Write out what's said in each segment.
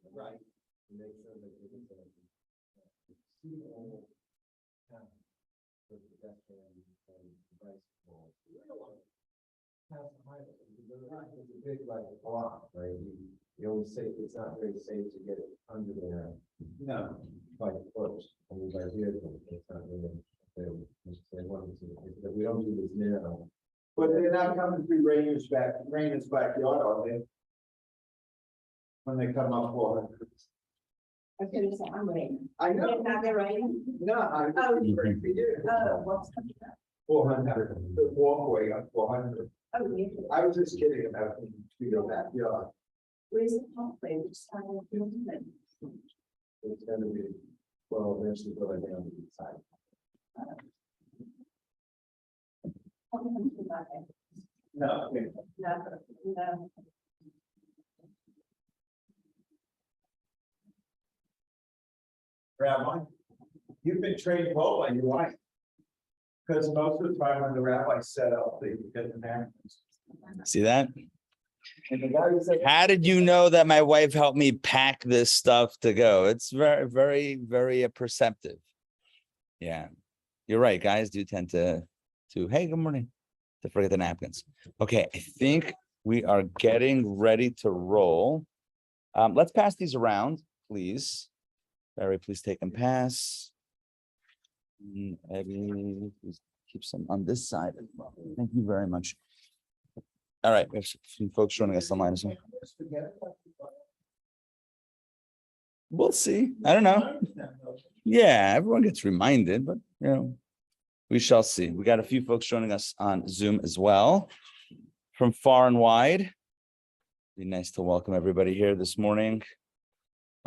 Right. To make sure that they can see all for the pedestrian and bicycle. Past the highway. It's a big like block, right? You always say it's not very safe to get it under there. No. By foot, I mean by vehicle, it's not really. They wanted to, if we don't do this now. But they're not coming through Raina's backyard, are they? When they come up 400. I was gonna say, I'm waiting. I know. Now they're waiting. No, I. Oh. We did. What's coming up? 400, the walkway on 400. Oh, yeah. I was just kidding about your backyard. Where's the pathway? Which side of the building? It's gonna be, well, eventually going down to the side. No. No. Rabbi, you've been trained well by your wife. Because most of the time when the rabbi set up, they get the napkins. See that? And the guy who said, How did you know that my wife helped me pack this stuff to go? It's very, very, very perceptive. Yeah, you're right. Guys do tend to, hey, good morning, to forget the napkins. Okay, I think we are getting ready to roll. Let's pass these around, please. Barry, please take and pass. Eddie, please keep some on this side as well. Thank you very much. All right, we have some folks joining us online as well. We'll see. I don't know. Yeah, everyone gets reminded, but you know, we shall see. We got a few folks joining us on Zoom as well from far and wide. Be nice to welcome everybody here this morning.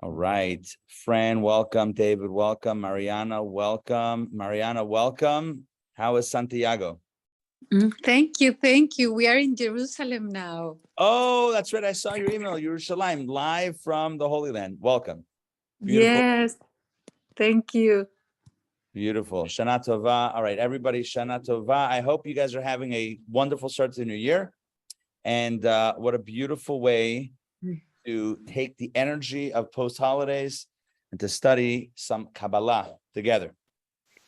All right, Fran, welcome. David, welcome. Mariana, welcome. Mariana, welcome. How is Santiago? Thank you. Thank you. We are in Jerusalem now. Oh, that's right. I saw your email. Yerushalayim, live from the Holy Land. Welcome. Beautiful. Yes. Thank you. Beautiful. Shana Tova. All right, everybody, Shana Tova. I hope you guys are having a wonderful start to the new year. And what a beautiful way to take the energy of post-holidays and to study some Kabbalah together.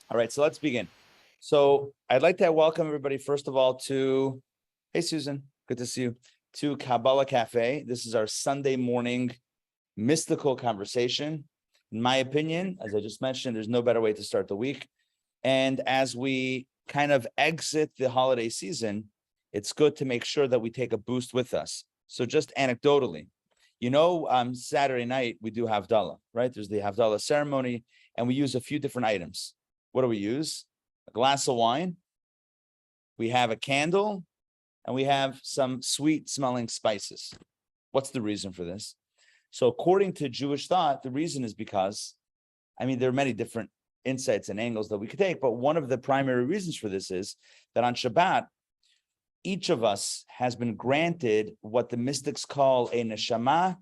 All right, so let's begin. So I'd like to welcome everybody, first of all, to, hey, Susan, good to see you, to Kabbalah Cafe. This is our Sunday morning mystical conversation. In my opinion, as I just mentioned, there's no better way to start the week. And as we kind of exit the holiday season, it's good to make sure that we take a boost with us. So just anecdotally, you know, Saturday night, we do Havdalah, right? There's the Havdalah ceremony, and we use a few different items. What do we use? A glass of wine, we have a candle, and we have some sweet smelling spices. What's the reason for this? So according to Jewish thought, the reason is because, I mean, there are many different insights and angles that we could take, but one of the primary reasons for this is that on Shabbat, each of us has been granted what the mystics call a neshama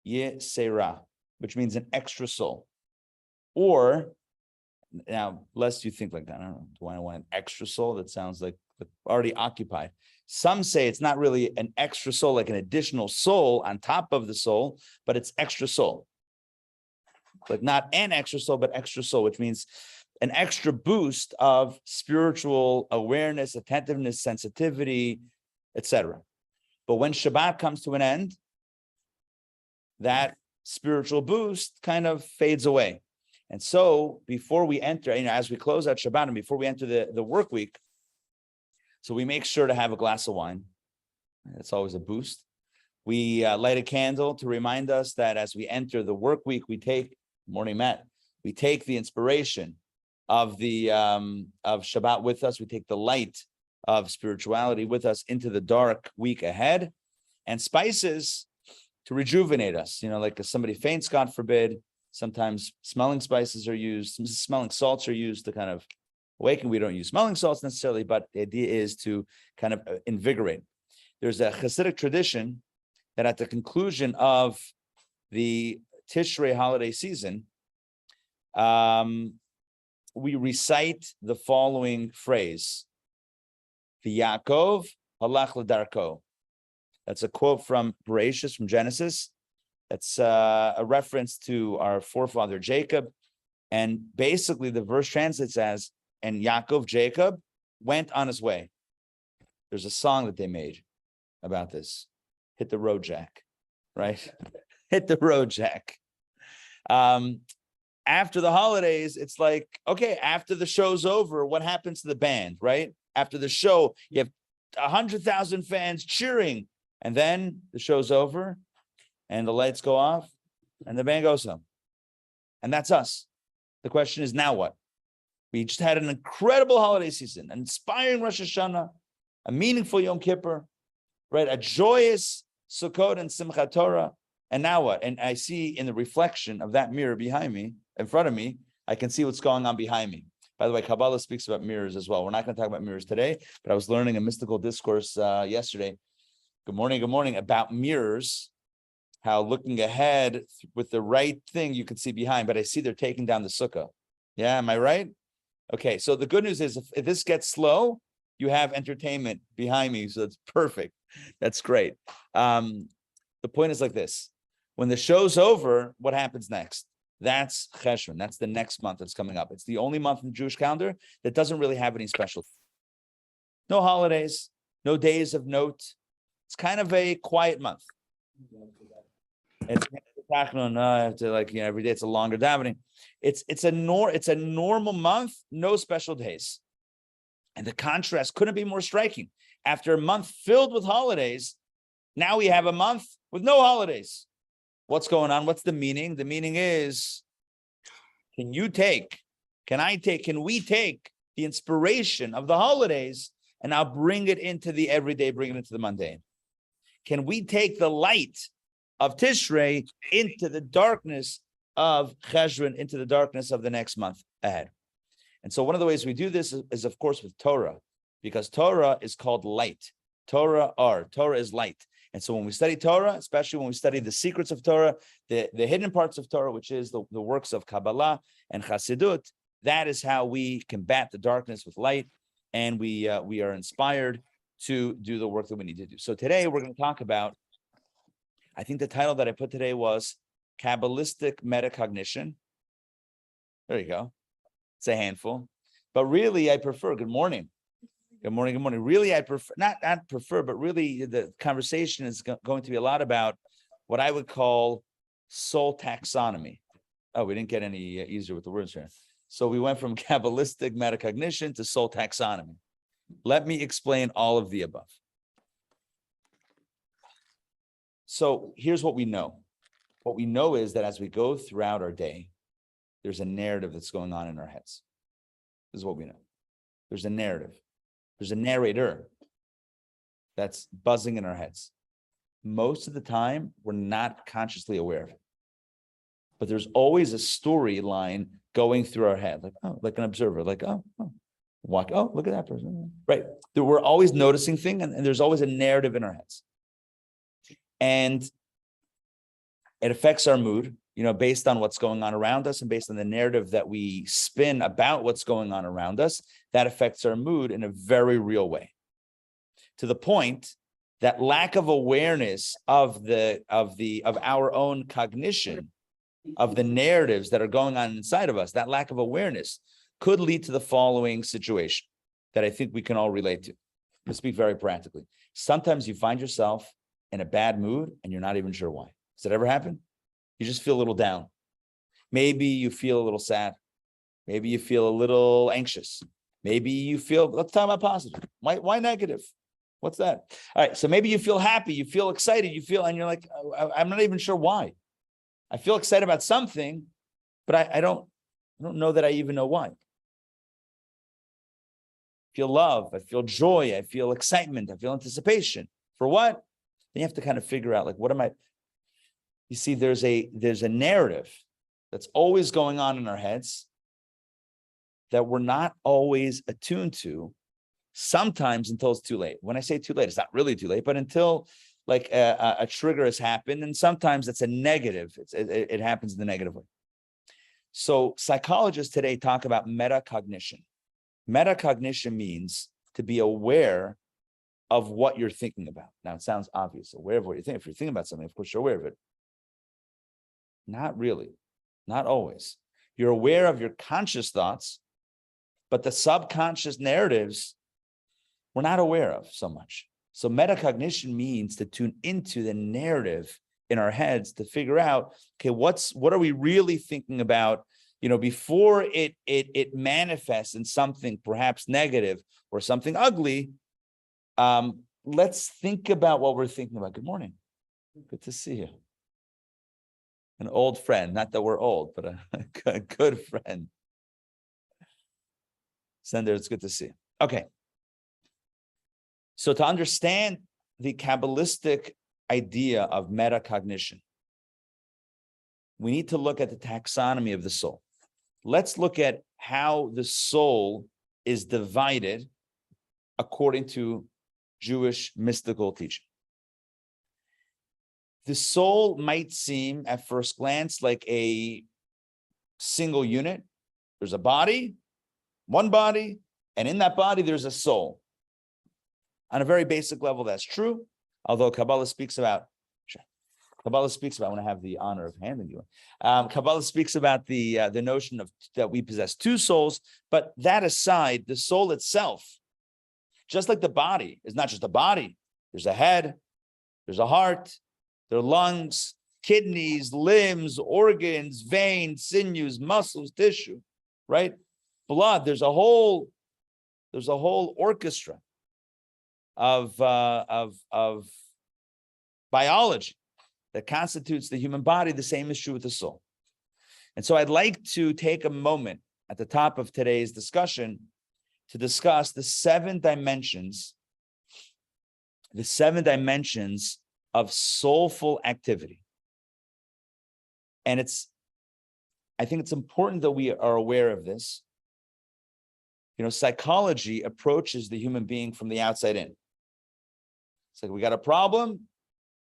yesera, which means an extra soul. Or, now, lest you think like that, I don't know, do I want an extra soul? That sounds like already occupied. Some say it's not really an extra soul, like an additional soul on top of the soul, but it's extra soul. But not an extra soul, but extra soul, which means an extra boost of spiritual awareness, attentiveness, sensitivity, etc. But when Shabbat comes to an end, that spiritual boost kind of fades away. And so before we enter, as we close out Shabbat and before we enter the work week, so we make sure to have a glass of wine. That's always a boost. We light a candle to remind us that as we enter the work week, we take, morning Matt, we take the inspiration of the of Shabbat with us. We take the light of spirituality with us into the dark week ahead, and spices to rejuvenate us. You know, like if somebody faints, God forbid, sometimes smelling spices are used, some smelling salts are used to kind of awaken. We don't use smelling salts necessarily, but the idea is to kind of invigorate. There's a Hasidic tradition that at the conclusion of the Tishrei holiday season, we recite the following phrase. V'Yaakov halach l'darko. That's a quote from Bereshis, from Genesis. That's a reference to our forefather Jacob. And basically the verse translates as, and Yaakov, Jacob, went on his way. There's a song that they made about this. Hit the road, Jack, right? Hit the road, Jack. After the holidays, it's like, okay, after the show's over, what happens to the band, right? After the show, you have 100,000 fans cheering, and then the show's over, and the lights go off, and the band goes home. And that's us. The question is, now what? We just had an incredible holiday season, an inspiring Rosh Hashanah, a meaningful Yom Kippur, right? A joyous Sukkot and Simchat Torah. And now what? And I see in the reflection of that mirror behind me, in front of me, I can see what's going on behind me. By the way, Kabbalah speaks about mirrors as well. We're not going to talk about mirrors today, but I was learning a mystical discourse yesterday. Good morning, about mirrors, how looking ahead with the right thing you can see behind, but I see they're taking down the sukkah. Yeah, am I right? Okay, so the good news is if this gets slow, you have entertainment behind me, so it's perfect. That's great. The point is like this. When the show's over, what happens next? That's Cheshvan. That's the next month that's coming up. It's the only month in the Jewish calendar that doesn't really have any special. No holidays, no days of note. It's kind of a quiet month. It's every day it's a longer davening. It's a normal month, no special days. And the contrast couldn't be more striking. After a month filled with holidays, now we have a month with no holidays. What's going on? What's the meaning? The meaning is, can we take the inspiration of the holidays and now bring it into the everyday, bring it into the mundane? Can we take the light of Tishrei into the darkness of Cheshvan, into the darkness of the next month ahead? And so one of the ways we do this is of course, with Torah, because Torah is called light. Torah is light. And so when we study Torah, especially when we study the secrets of Torah, the hidden parts of Torah, which is the works of Kabbalah and Chassidut, that is how we combat the darkness with light, and we are inspired to do the work that we need to do. So today we're going to talk about, I think the title that I put today was Kabbalistic Metacognition. There you go. It's a handful. But really, I prefer, good morning. Really, I prefer, not prefer, but really the conversation is going to be a lot about what I would call soul taxonomy. Oh, we didn't get any easier with the words here. So we went from Kabbalistic metacognition to soul taxonomy. Let me explain all of the above. So here's what we know. What we know is that as we go throughout our day, there's a narrative that's going on in our heads. This is what we know. There's a narrative. There's a narrator that's buzzing in our heads. Most of the time, we're not consciously aware of it. But there's always a storyline going through our head, like an observer, look at that person. Right. We're always noticing things, and there's always a narrative in our heads. And it affects our mood, based on what's going on around us and based on the narrative that we spin about what's going on around us, that affects our mood in a very real way. To the point that lack of awareness of our own cognition of the narratives that are going on inside of us, that lack of awareness could lead to the following situation that I think we can all relate to. To speak very practically. Sometimes you find yourself in a bad mood and you're not even sure why. Does that ever happen? You just feel a little down. Maybe you feel a little sad. Maybe you feel a little anxious. Maybe you feel, let's talk about positive. Why negative? What's that? All right. So maybe you feel happy, you feel excited, and you're like, I'm not even sure why. I feel excited about something, but I don't know that I even know why. I feel love, I feel joy, I feel excitement, I feel anticipation. For what? Then you have to kind of figure out, what am I? You see, there's a narrative that's always going on in our heads that we're not always attuned to, sometimes until it's too late. When I say too late, it's not really too late, but until a trigger has happened, and sometimes it's a negative. It happens in the negative way. So psychologists today talk about metacognition. Metacognition means to be aware of what you're thinking about. Now, it sounds obvious, aware of what you think. If you're thinking about something, of course, you're aware of it. Not really, not always. You're aware of your conscious thoughts, but the subconscious narratives we're not aware of so much. So metacognition means to tune into the narrative in our heads to figure out, okay, what are we really thinking about, before it manifests in something perhaps negative or something ugly. Let's think about what we're thinking about. Good morning. Good to see you. An old friend, not that we're old, but a good friend. Sender, it's good to see you. Okay. So to understand the Kabbalistic idea of metacognition, we need to look at the taxonomy of the soul. Let's look at how the soul is divided according to Jewish mystical teaching. The soul might seem at first glance like a single unit. There's a body, one body, and in that body, there's a soul. On a very basic level, that's true. Although Kabbalah speaks about, I want to have the honor of handing you. Kabbalah speaks about the notion of that we possess two souls, but that aside, the soul itself, just like the body, is not just a body. There's a head, there's a heart, there are lungs, kidneys, limbs, organs, veins, sinews, muscles, tissue, right? Blood. There's a whole orchestra of biology that constitutes the human body. The same is true with the soul. And so I'd like to take a moment at the top of today's discussion to discuss the seven dimensions of soulful activity. And I think it's important that we are aware of this. Psychology approaches the human being from the outside in. It's like, we got a problem.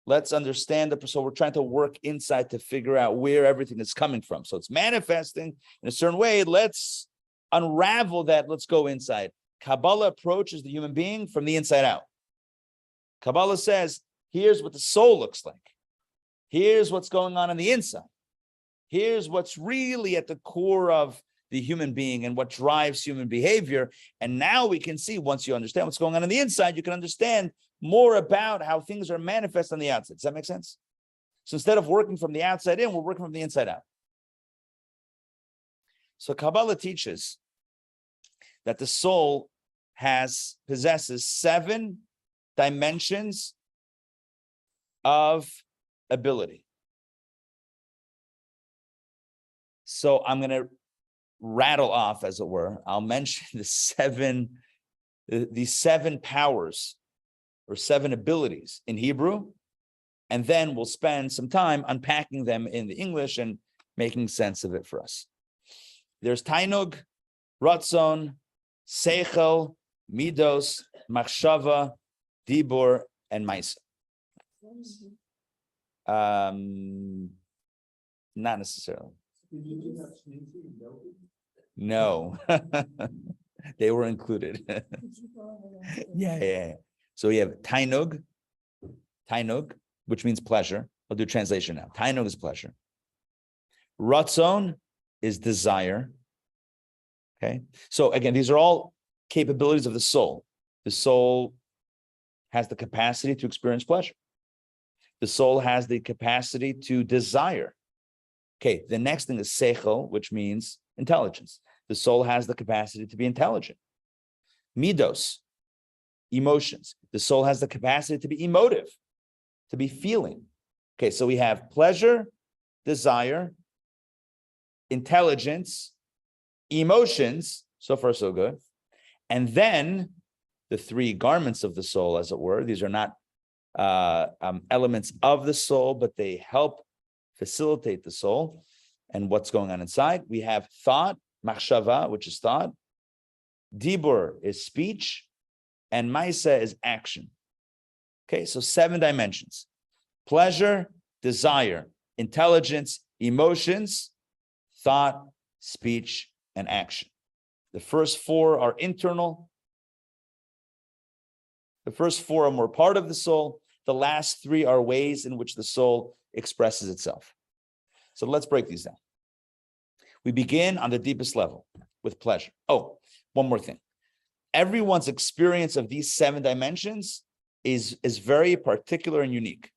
Let's understand so we're trying to work inside to figure out where everything is coming from. So it's manifesting in a certain way. Let's unravel that. Let's go inside. Kabbalah approaches the human being from the inside out. Kabbalah says, here's what the soul looks like. Here's what's going on the inside. Here's what's really at the core of the human being and what drives human behavior. And now we can see, once you understand what's going on the inside, you can understand more about how things are manifest on the outside. Does that make sense? So instead of working from the outside in, we're working from the inside out. So Kabbalah teaches that the soul possesses 7 dimensions of ability. So I'm going to rattle off, as it were. I'll mention these 7 powers or 7 abilities in Hebrew, and then we'll spend some time unpacking them in the English and making sense of it for us. There's Tainug, Ratzon, Seichel, Midos, Machshava, Dibur, and Maisa. Not necessarily. No, they were included. Yeah. So we have Tainug, which means pleasure. I'll do translation now. Tainug is pleasure. Ratzon is desire. Okay. So again, these are all capabilities of the soul. The soul has the capacity to experience pleasure. The soul has the capacity to desire. Okay, the next thing is seichel, which means intelligence. The soul has the capacity to be intelligent. Midos, emotions. The soul has the capacity to be emotive, to be feeling. Okay, so we have pleasure, desire, intelligence, emotions. So far, so good. And then the 3 garments of the soul, as it were. These are not elements of the soul, but they help facilitate the soul and what's going on inside. We have thought, machshava, which is thought. Dibur is speech, and maisa is action. Okay, so 7 dimensions: pleasure, desire, intelligence, emotions, thought, speech, and action. The first four are internal. The first four are more part of the soul. The last three are ways in which the soul expresses itself. So let's break these down. We begin on the deepest level with pleasure. Oh, one more thing. Everyone's experience of these 7 dimensions is very particular and unique.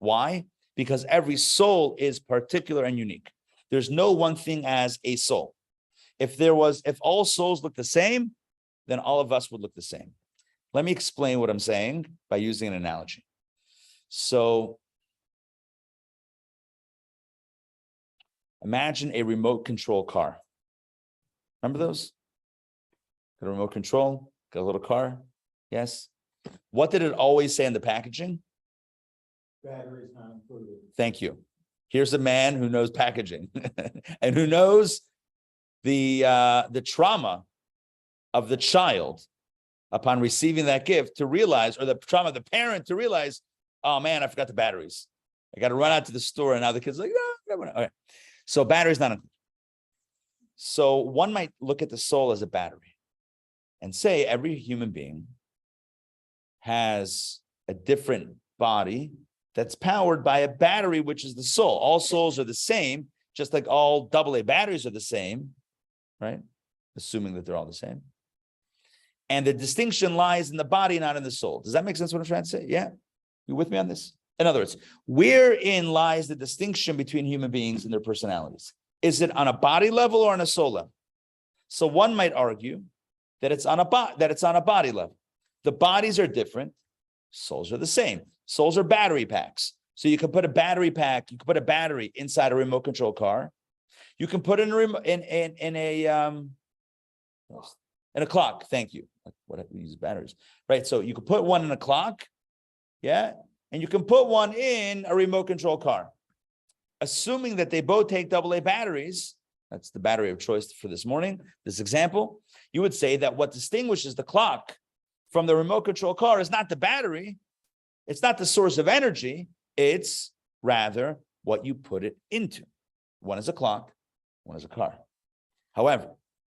Why? Because every soul is particular and unique. There's no one thing as a soul. If all souls look the same, then all of us would look the same. Let me explain what I'm saying by using an analogy. So imagine a remote control car. Remember those? Got a remote control, got a little car. Yes. What did it always say in the packaging? Batteries not included. Thank you. Here's a man who knows packaging and who knows the trauma of the child upon receiving that gift to realize, or the trauma of the parent to realize, oh man, I forgot the batteries. I got to run out to the store, and now the kid's like, no. Okay. So batteries not included. So one might look at the soul as a battery and say every human being has a different body that's powered by a battery, which is the soul. All souls are the same, just like all AA batteries are the same, right? Assuming that they're all the same. And the distinction lies in the body, not in the soul. Does that make sense what I'm trying to say? Yeah? You with me on this? In other words, wherein lies the distinction between human beings and their personalities? Is it on a body level or on a soul level? So one might argue that it's on a body level. The bodies are different. Souls are the same. Souls are battery packs. So you can put a battery pack, you can put a battery inside a remote control car. You can put in a clock. Thank you. What we use batteries, right? So you can put one in a clock, yeah, and you can put one in a remote control car. Assuming that they both take AA batteries, that's the battery of choice for this morning, this example, you would say that what distinguishes the clock from the remote control car is not the battery, it's not the source of energy, it's rather what you put it into. One is a clock, one is a car. However,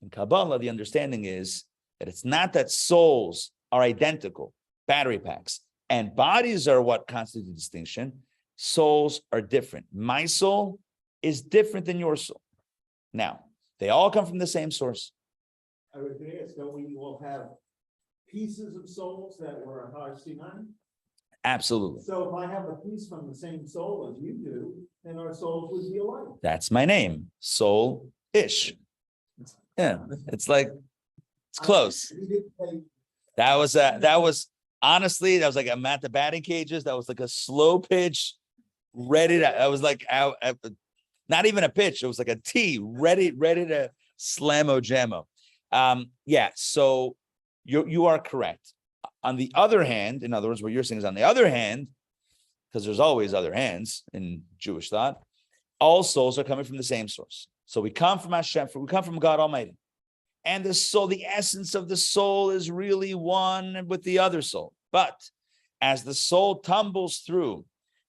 in Kabbalah, the understanding is that it's not that souls are identical, battery packs, and bodies are what constitute the distinction. Souls are different. My soul is different than your soul. Now, they all come from the same source. I would guess, don't we all have pieces of souls that were Har-Sinai? Absolutely. So if I have a piece from the same soul as you do, then our souls would be alike. That's my name, Sollish. Yeah, it's close. That was honestly, that was like I'm at the batting cages. That was like a slow pitch, ready to. I was like out, not even a pitch. It was like a tee, ready to slammo jammo. Yeah. So you are correct. On the other hand, in other words, what you're saying is on the other hand, because there's always other hands in Jewish thought, all souls are coming from the same source. So we come from Hashem, we come from God Almighty. And the soul, the essence of the soul is really one with the other soul. But as the soul tumbles through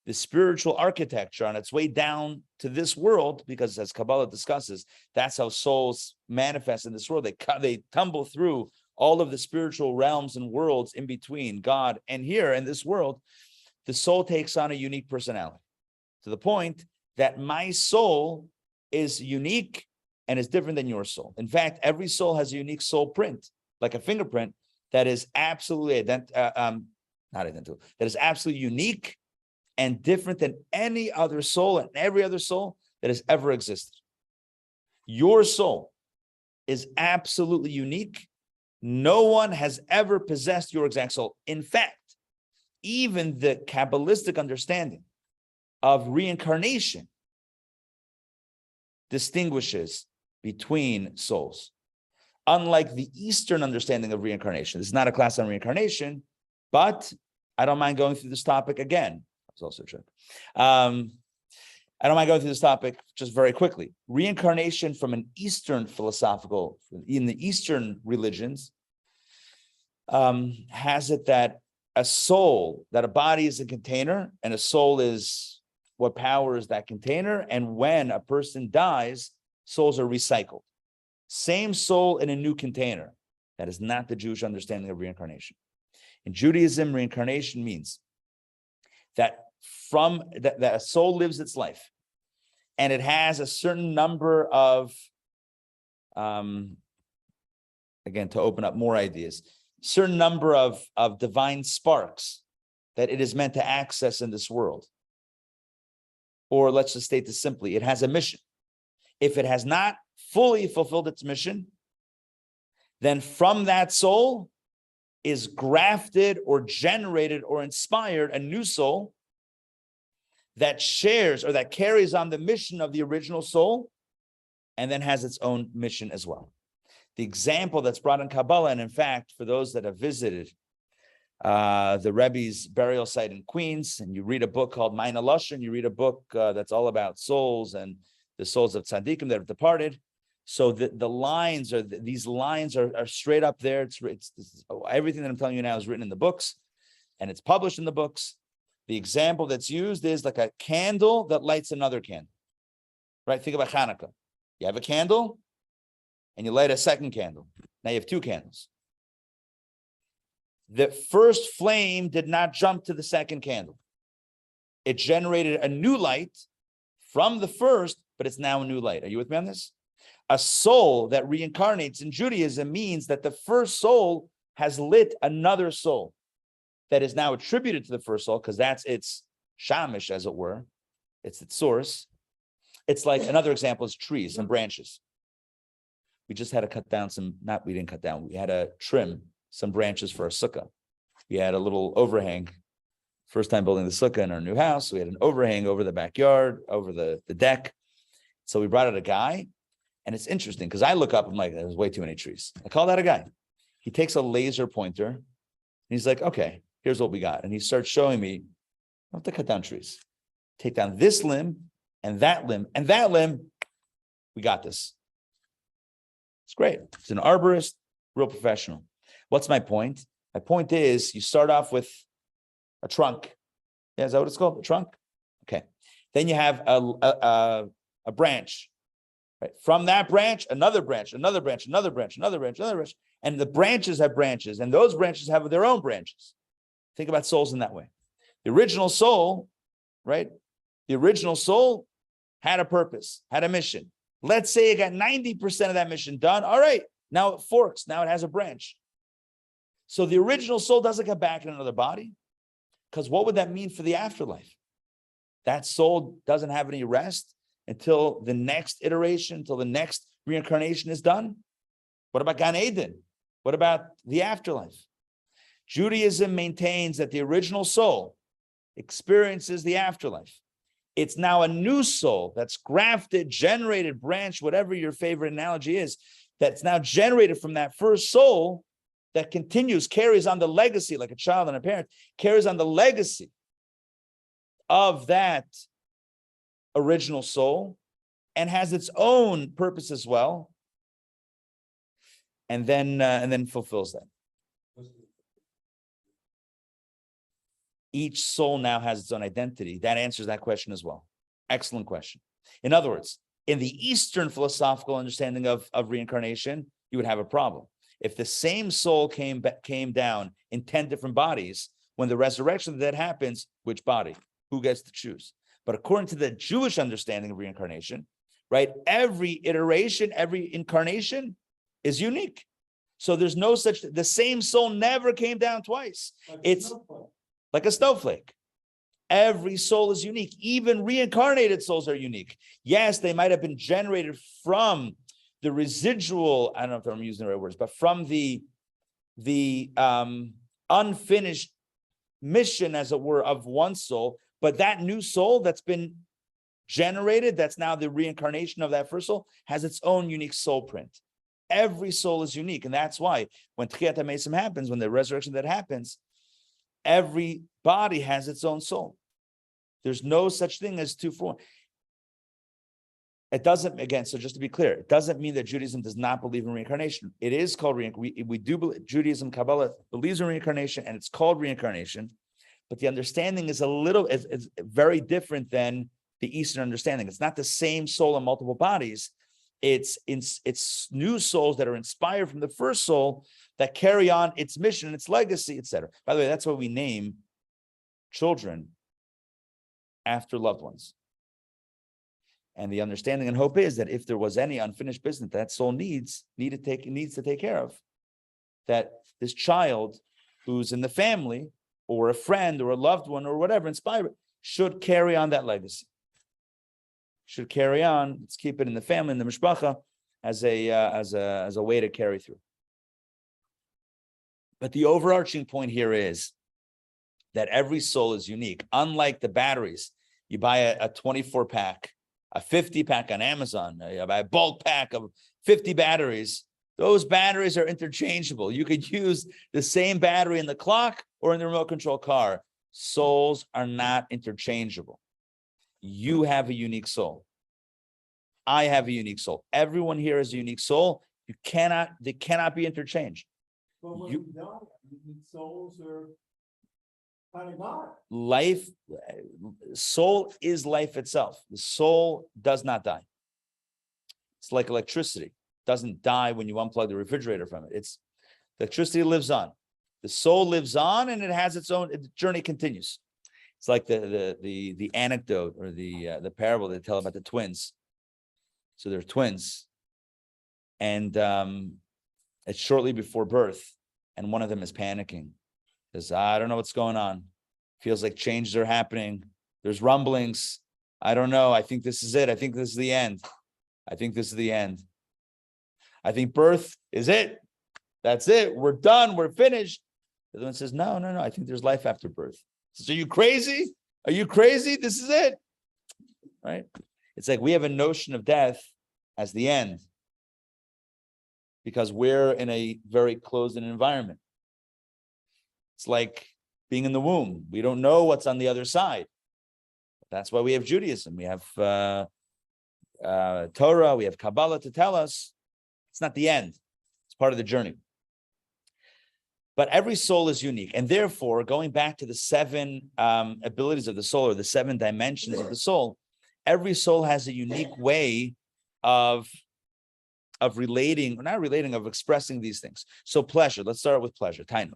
the spiritual architecture on its way down to this world, because as Kabbalah discusses, that's how souls manifest in this world. They tumble through all of the spiritual realms and worlds in between God and here in this world. The soul takes on a unique personality to the point that my soul is unique and is different than your soul. In fact, every soul has a unique soul print, like a fingerprint that is absolutely not identical, that is absolutely unique and different than any other soul and every other soul that has ever existed. Your soul is absolutely unique. No one has ever possessed your exact soul. In fact, even the Kabbalistic understanding of reincarnation distinguishes between souls. Unlike the Eastern understanding of reincarnation, this is not a class on reincarnation, but I don't mind going through this topic again. That's also true. I don't mind going through this topic just very quickly. Reincarnation from an Eastern philosophical, in the Eastern religions, has it that a soul, that a body is a container and a soul is what powers that container. And when a person dies, souls are recycled. Same soul in a new container. That is not the Jewish understanding of reincarnation. In Judaism, reincarnation means that that a soul lives its life, and it has a certain number of, again, to open up more ideas, certain number of divine sparks that it is meant to access in this world. Or let's just state this simply, it has a mission. If it has not fully fulfilled its mission, then from that soul is grafted or generated or inspired a new soul that shares or that carries on the mission of the original soul and then has its own mission as well. The example that's brought in Kabbalah, and in fact, for those that have visited the Rebbe's burial site in Queens, and you read a book called Mein Aloshin, you read a book that's all about souls and the souls of tzaddikim that have departed. So the lines are, these lines are straight up there. It's everything that I'm telling you now is written in the books, and it's published in the books. The example that's used is like a candle that lights another candle, right? Think about Hanukkah. You have a candle, and you light a second candle. Now you have two candles. The first flame did not jump to the second candle. It generated a new light from the first, but it's now a new light. Are you with me on this? A soul that reincarnates in Judaism means that the first soul has lit another soul that is now attributed to the first soul, because that's its shamish, as it were. It's its source. It's like, another example is trees and branches. We just had to cut down we didn't cut down, we had to trim some branches for a sukkah. We had a little overhang. First time building the sukkah in our new house, we had an overhang over the backyard, over the deck. So we brought out a guy, and it's interesting because I look up, I'm like, there's way too many trees. I called out a guy. He takes a laser pointer, and he's like, okay, here's what we got. And he starts showing me, I have to cut down trees. Take down this limb, and that limb, and that limb. We got this. It's great. It's an arborist, real professional. What's my point? My point is, you start off with a trunk. Yeah, is that what it's called? A trunk? Okay. Then you have a branch. Right. From that branch, another branch, another branch, another branch, another branch, another branch. And the branches have branches, and those branches have their own branches. Think about souls in that way. The original soul, right? The original soul had a purpose, had a mission. Let's say it got 90% of that mission done. All right, now it forks. Now it has a branch. So the original soul doesn't come back in another body, because what would that mean for the afterlife? That soul doesn't have any rest until the next iteration, until the next reincarnation is done. What about Gan Eden? What about the afterlife? Judaism maintains that the original soul experiences the afterlife. It's now a new soul that's grafted, generated, branched, whatever your favorite analogy is, that's now generated from that first soul that continues, carries on the legacy, like a child and a parent, carries on the legacy of that original soul and has its own purpose as well, and then fulfills that. Each soul now has its own identity. That answers that question as well. Excellent question. In other words, in the Eastern philosophical understanding of reincarnation, you would have a problem. If the same soul came down in 10 different bodies, when the resurrection of the dead happens, which body? Who gets to choose? But according to the Jewish understanding of reincarnation, right, every iteration, every incarnation is unique. So there's no such, the same soul never came down twice. It's like a snowflake. Every soul is unique. Even reincarnated souls are unique. Yes, they might have been generated from the residual, I don't know if I'm using the right words, but from the unfinished mission, as it were, of one soul. But that new soul that's been generated, that's now the reincarnation of that first soul, has its own unique soul print. Every soul is unique. And that's why when Tchiyat HaMesim happens, when the resurrection that happens, every body has its own soul. There's no such thing as two for one. It doesn't, again, so just to be clear, it doesn't mean that Judaism does not believe in reincarnation. It is called reincarnation. We do believe, Judaism, Kabbalah believes in reincarnation, and it's called reincarnation. But the understanding is it's very different than the Eastern understanding. It's not the same soul in multiple bodies. It's new souls that are inspired from the first soul that carry on its mission, its legacy, etc. By the way, that's why we name children after loved ones. And the understanding and hope is that if there was any unfinished business that soul needs to take care of, that this child who's in the family or a friend or a loved one or whatever inspired should carry on that legacy. Should carry on. Let's keep it in the family, in the mishpacha, as a way to carry through. But the overarching point here is that every soul is unique. Unlike the batteries, you buy a 24 pack, a 50 pack on Amazon, you buy a bulk pack of 50 batteries. Those batteries are interchangeable. You could use the same battery in the clock or in the remote control car. Souls are not interchangeable. You have a unique soul. I have a unique soul. Everyone here has a unique soul. They cannot be interchanged. But when you die, souls are kind of God. Life, soul is life itself. The soul does not die. It's like electricity. It doesn't die when you unplug the refrigerator from it. Electricity lives on. The soul lives on, and it has its own. The journey continues. It's like the anecdote or the parable they tell about the twins. So they're twins, and it's shortly before birth, and one of them is panicking. Says, I don't know what's going on. Feels like changes are happening. There's rumblings. I don't know. I think this is it. I think this is the end. I think this is the end. I think birth is it. That's it. We're done. We're finished. The other one says, no. I think there's life after birth. So are you crazy? Are you crazy? This is it. Right? It's like we have a notion of death as the end because we're in a very closed-in environment. It's like being in the womb. We don't know what's on the other side. That's why we have Judaism. We have Torah. We have Kabbalah to tell us it's not the end. It's part of the journey. But every soul is unique. And therefore, going back to the 7 abilities of the soul or the 7 dimensions of the soul, every soul has a unique way of relating, or not relating, of expressing these things. So pleasure, let's start with pleasure, tainug.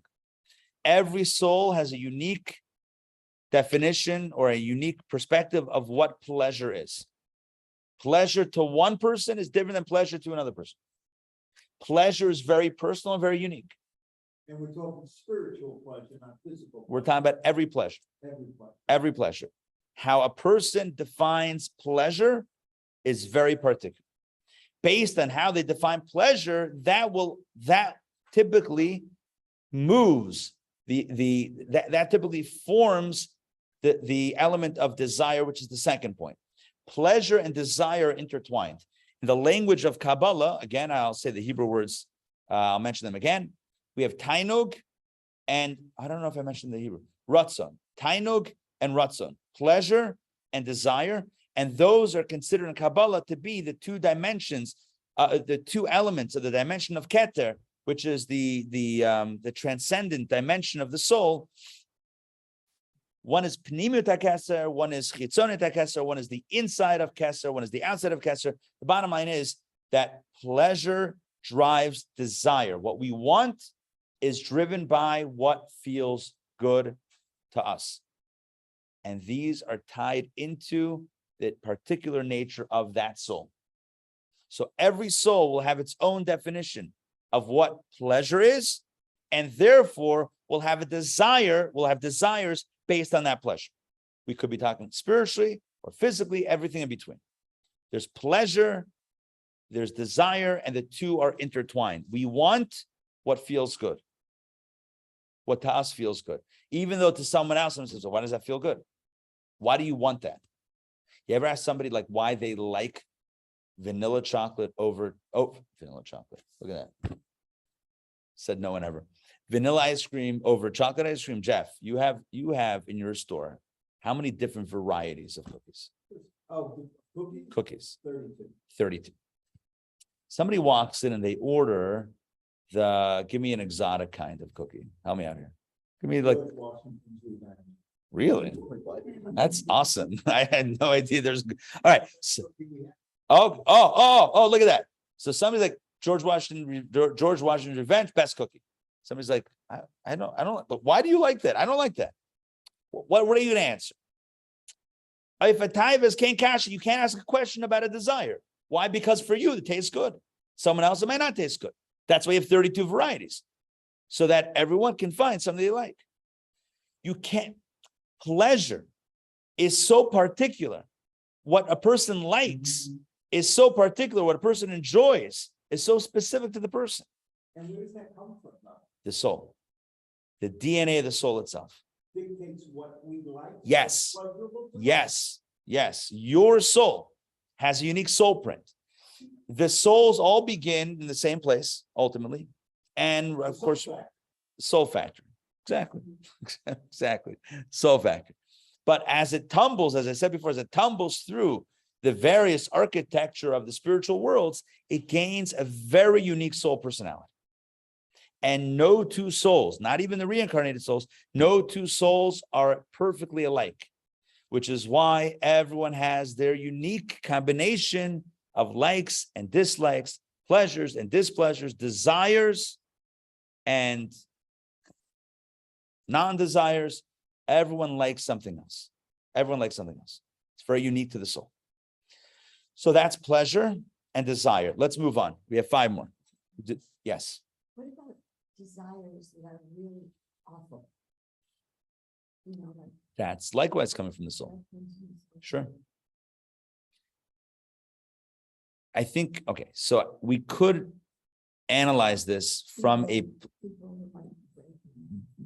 Every soul has a unique definition or a unique perspective of what pleasure is. Pleasure to one person is different than pleasure to another person. Pleasure is very personal and very unique. And we're talking spiritual pleasure, not physical. We're talking about every pleasure. Every pleasure. How a person defines pleasure is very particular. Based on how they define pleasure, that typically moves that typically forms the element of desire, which is the second point. Pleasure and desire intertwined. In the language of Kabbalah, again, I'll say the Hebrew words, I'll mention them again. We have tainug, and I don't know if I mentioned the Hebrew, ratzon. Tainug and ratzon, pleasure and desire. And those are considered in Kabbalah to be the 2 dimensions, the 2 elements of the dimension of Keter, which is the transcendent dimension of the soul. One is Pnimiyut HaKeser, one is Chitzoniyut HaKeser, one is the inside of Keser, one is the outside of Keser. The bottom line is that pleasure drives desire. What we want is driven by what feels good to us. And these are tied into the particular nature of that soul. So every soul will have its own definition of what pleasure is, and therefore will have a desire, will have desires based on that pleasure. We could be talking spiritually or physically, everything in between. There's pleasure, there's desire, and the 2 are intertwined. We want what feels good, what to us feels good. Even though to someone else, someone says, well, why does that feel good? Why do you want that? You ever ask somebody like why they like vanilla chocolate over, vanilla chocolate. Look at that. Said no one ever. Vanilla ice cream over chocolate ice cream. Jeff, you have in your store, how many different varieties of cookies? Oh, Cookies. 32. 32. Somebody walks in and they order give me an exotic kind of cookie. Help me out here. Give me like, really? That's awesome. I had no idea all right. Oh, look at that. So somebody's like George Washington's Revenge, best cookie. Somebody's like, I don't, but why do you like that? I don't like that. What are you going to answer? If a taiva can't cash it, you can't ask a question about a desire. Why? Because for you, it tastes good. Someone else, it might not taste good. That's why you have 32 varieties, so that everyone can find something they like. You can't. Pleasure is so particular. What a person likes is so particular. What a person enjoys is so specific to the person. And where does that come from? The soul, the DNA of the soul itself. Dictates what we like. Yes. Yes. Your soul has a unique soul print. The souls all begin in the same place, ultimately. And of course, soul factory. Exactly. Soul factory. But as it tumbles, as I said before, as it tumbles through the various architecture of the spiritual worlds, it gains a very unique soul personality. And no two souls, not even the reincarnated souls, no two souls are perfectly alike, which is why everyone has their unique combination of likes and dislikes, pleasures and displeasures, desires and non-desires. Everyone likes something else. It's very unique to the soul. So that's pleasure and desire. Let's move on. We have 5 more. Yes. What about desires that are really awful? You know, like. That's likewise coming from the soul. Sure. I think, okay, so we could analyze this from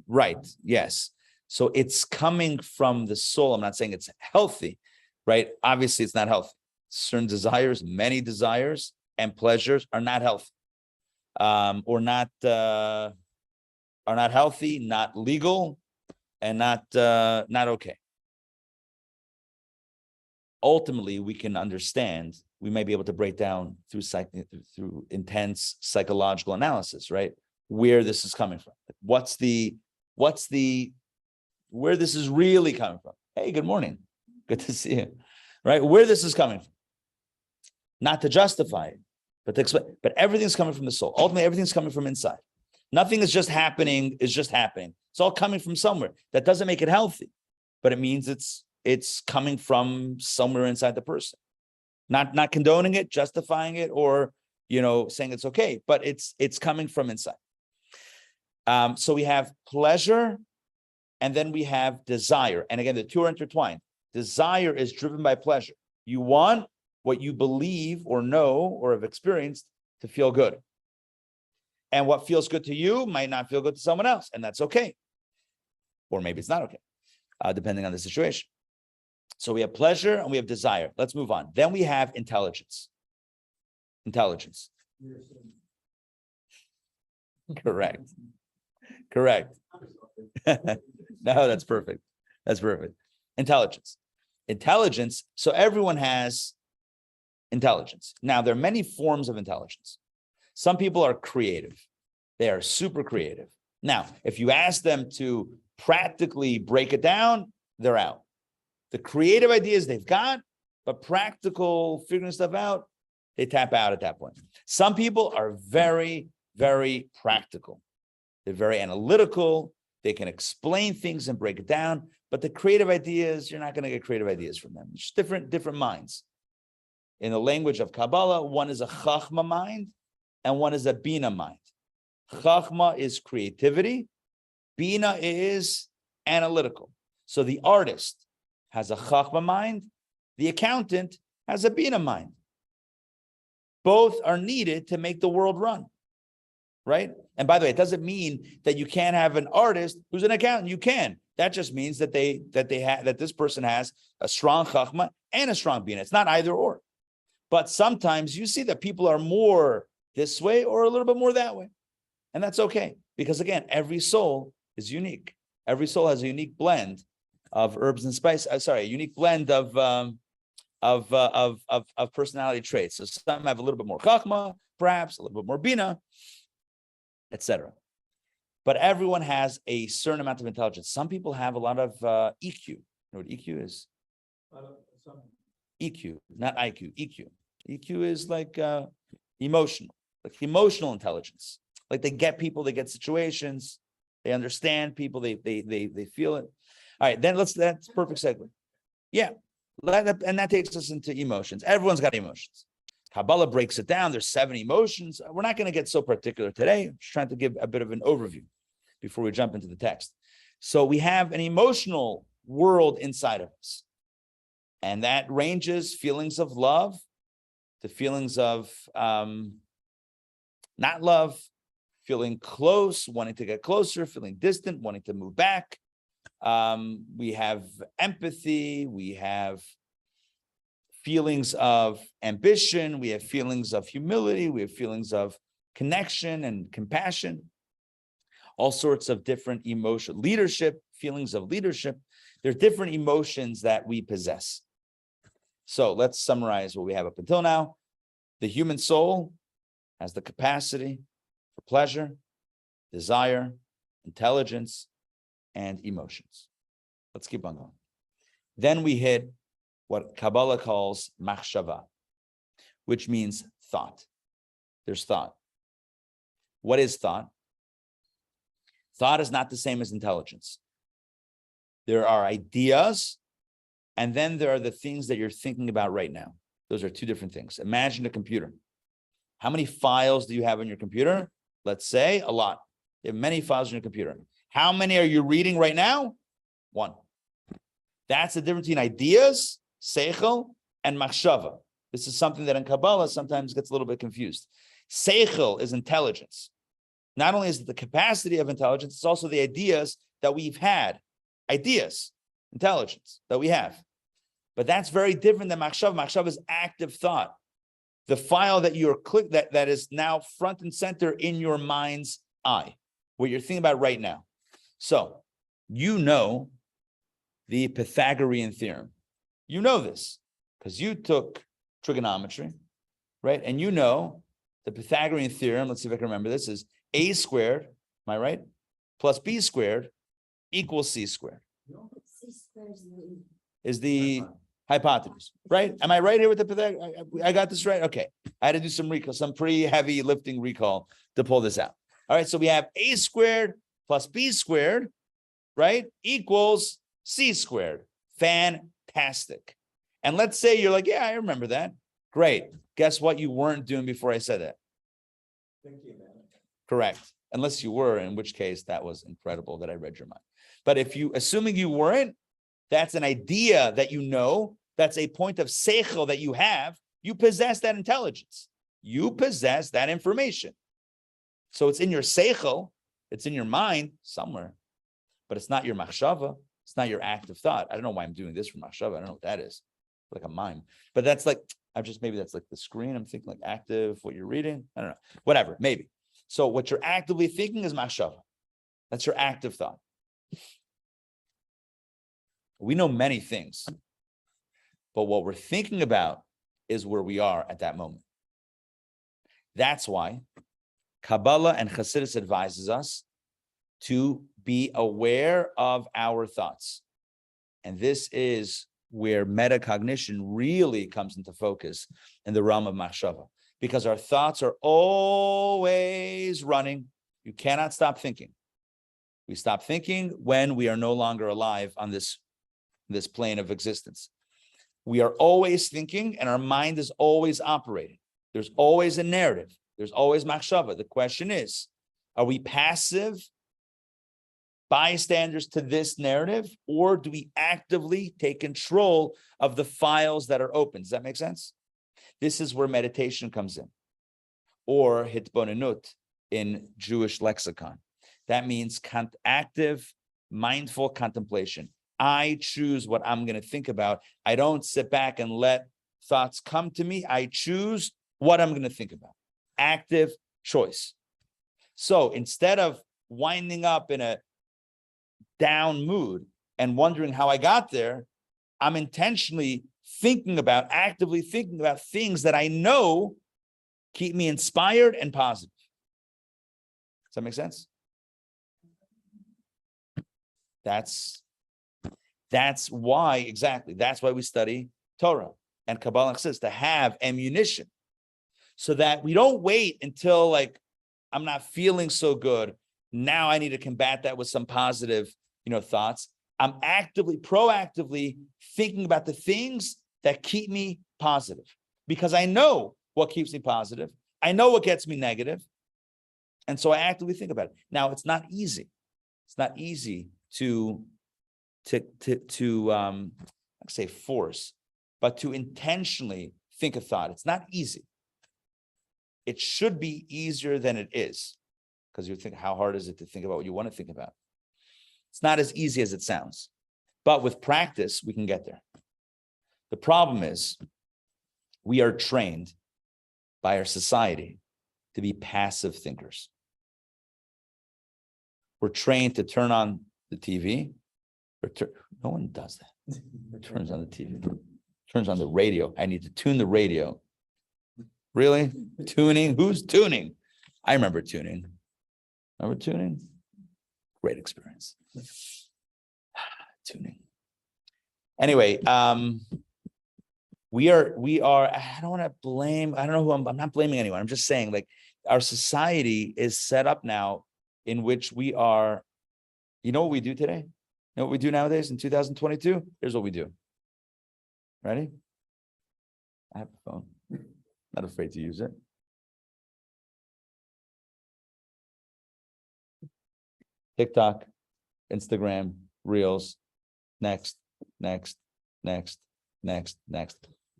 right, yes. So it's coming from the soul. I'm not saying it's healthy, right? Obviously, it's not healthy. Certain desires, many desires and pleasures are not healthy, or not healthy, not legal, and not okay. Ultimately, we can understand. We may be able to break down through intense psychological analysis, right? Where this is coming from. Where this is really coming from. Hey, good morning. Good to see you. Right? Where this is coming from. Not to justify it, but to explain. But everything's coming from the soul. Ultimately, everything's coming from inside. Nothing is just happening. It's all coming from somewhere. That doesn't make it healthy, but it means it's coming from somewhere inside the person. Not condoning it, justifying it, or saying it's okay, but it's coming from inside. So we have pleasure, and then we have desire. And again, the two are intertwined. Desire is driven by pleasure. You want what you believe or know or have experienced to feel good. And what feels good to you might not feel good to someone else, and that's okay. Or maybe it's not okay, depending on the situation. So we have pleasure and we have desire. Let's move on. Then we have intelligence. Correct. No, that's perfect. Intelligence. So everyone has intelligence. Now, there are many forms of intelligence. Some people are creative. They are super creative. Now, if you ask them to practically break it down, they're out. The creative ideas they've got, but practical figuring stuff out, they tap out at that point. Some people are very, very practical. They're very analytical. They can explain things and break it down, but the creative ideas, you're not going to get creative ideas from them. It's different minds. In the language of Kabbalah, one is a chachma mind and one is a bina mind. Chachma is creativity. Bina is analytical. So the artist has a chachma mind. The accountant has a bina mind. Both are needed to make the world run, right? And by the way, it doesn't mean that you can't have an artist who's an accountant. You can. That just means that this person has a strong chachma and a strong bina. It's not either or. But sometimes you see that people are more this way or a little bit more that way. And that's okay. Because again, every soul is unique. Every soul has a unique blend of herbs and spice. A unique blend of personality traits. So some have a little bit more chachma, perhaps a little bit more bina, etc. But everyone has a certain amount of intelligence. Some people have a lot of EQ. You know what EQ is? EQ, not IQ, EQ. EQ is like emotional, like emotional intelligence. Like they get people, they get situations, they understand people, they feel it. All right, then that's perfect segue. Yeah, and that takes us into emotions. Everyone's got emotions. Kabbalah breaks it down. There's 7 emotions. We're not going to get so particular today. I'm just trying to give a bit of an overview before we jump into the text. So we have an emotional world inside of us. And that ranges feelings of love to feelings of not love, feeling close, wanting to get closer, feeling distant, wanting to move back. We have empathy, we have feelings of ambition, we have feelings of humility, we have feelings of connection and compassion, all sorts of different emotion, leadership, feelings of leadership. There are different emotions that we possess. So let's summarize what we have up until now. The human soul has the capacity for pleasure, desire, intelligence, and emotions. Let's keep on going. Then we hit what Kabbalah calls machshava, which means thought. There's thought. What is thought? Thought is not the same as intelligence. There are ideas, and then there are the things that you're thinking about right now. Those are 2 different things. Imagine a computer. How many files do you have on your computer? Let's say a lot. You have many files on your computer. How many are you reading right now? 1. That's the difference between ideas, seichel, and machshava. This is something that in Kabbalah sometimes gets a little bit confused. Seichel is intelligence. Not only is it the capacity of intelligence, it's also the ideas that we've had. Ideas, intelligence that we have. But that's very different than machshava. Machshava is active thought. The file that you're that is now front and center in your mind's eye, what you're thinking about right now. So you know the Pythagorean theorem. You know this because you took trigonometry, right? And you know the Pythagorean theorem, let's see if I can remember this, is a squared, am I right? Plus b squared equals c squared. C squared Is the hypotenuse, right? Am I right here with the Pythagorean? I got this right? Okay. I had to do some recall, some pretty heavy lifting recall to pull this out. All right, so we have a squared plus b squared, right, equals c squared. Fantastic. And let's say you're like, yeah, I remember that. Great. Guess what you weren't doing before I said that? Thinking about it. Correct. Unless you were, in which case that was incredible that I read your mind. But if you, assuming you weren't, that's an idea that you know, that's a point of seichel that you have, you possess that intelligence. You possess that information. So it's in your seichel, it's in your mind somewhere, but it's not your machshava, it's not your active thought. I don't know why I'm doing this for machshava, I don't know what that is, like a mime. But that's like, maybe that's like the screen, I'm thinking like active, what you're reading, I don't know, whatever, maybe. So what you're actively thinking is machshava. That's your active thought. We know many things, but what we're thinking about is where we are at that moment. That's why Kabbalah and Chassidus advises us to be aware of our thoughts. And this is where metacognition really comes into focus in the realm of machshava, because our thoughts are always running. You cannot stop thinking. We stop thinking when we are no longer alive on this plane of existence. We are always thinking, and our mind is always operating. There's always a narrative. There's always machshava. The question is, are we passive bystanders to this narrative, or do we actively take control of the files that are open? Does that make sense? This is where meditation comes in, or hitbonenut in Jewish lexicon. That means active, mindful contemplation. I choose what I'm going to think about. I don't sit back and let thoughts come to me. I choose what I'm going to think about. Active choice. So instead of winding up in a down mood and wondering how I got there, I'm intentionally actively thinking about things that I know keep me inspired and positive. Does that make sense? That's why, exactly. That's why we study Torah. and Kabbalah says to have ammunition so that we don't wait until like, I'm not feeling so good. Now I need to combat that with some positive, thoughts. I'm proactively thinking about the things that keep me positive because I know what keeps me positive. I know what gets me negative. And so I actively think about it. Now it's not easy. It's not easy to say force, but to intentionally think a thought. It's not easy. It should be easier than it is, because you think, how hard is it to think about what you want to think about? It's not as easy as it sounds, but with practice, we can get there. The problem is we are trained by our society to be passive thinkers. We're trained to turn on the TV. No one does that. Turns on the TV, turns on the radio. I need to tune the radio. Really? Tuning? Who's tuning? I remember tuning. Remember tuning? Great experience. Tuning. Anyway, we are, I don't want to blame, I don't know who I'm not blaming anyone. I'm just saying, like, our society is set up now in which we are, you know what we do today? You know what we do nowadays in 2022? Here's what we do. Ready? I have a phone. Not afraid to use it. TikTok, Instagram, Reels, next.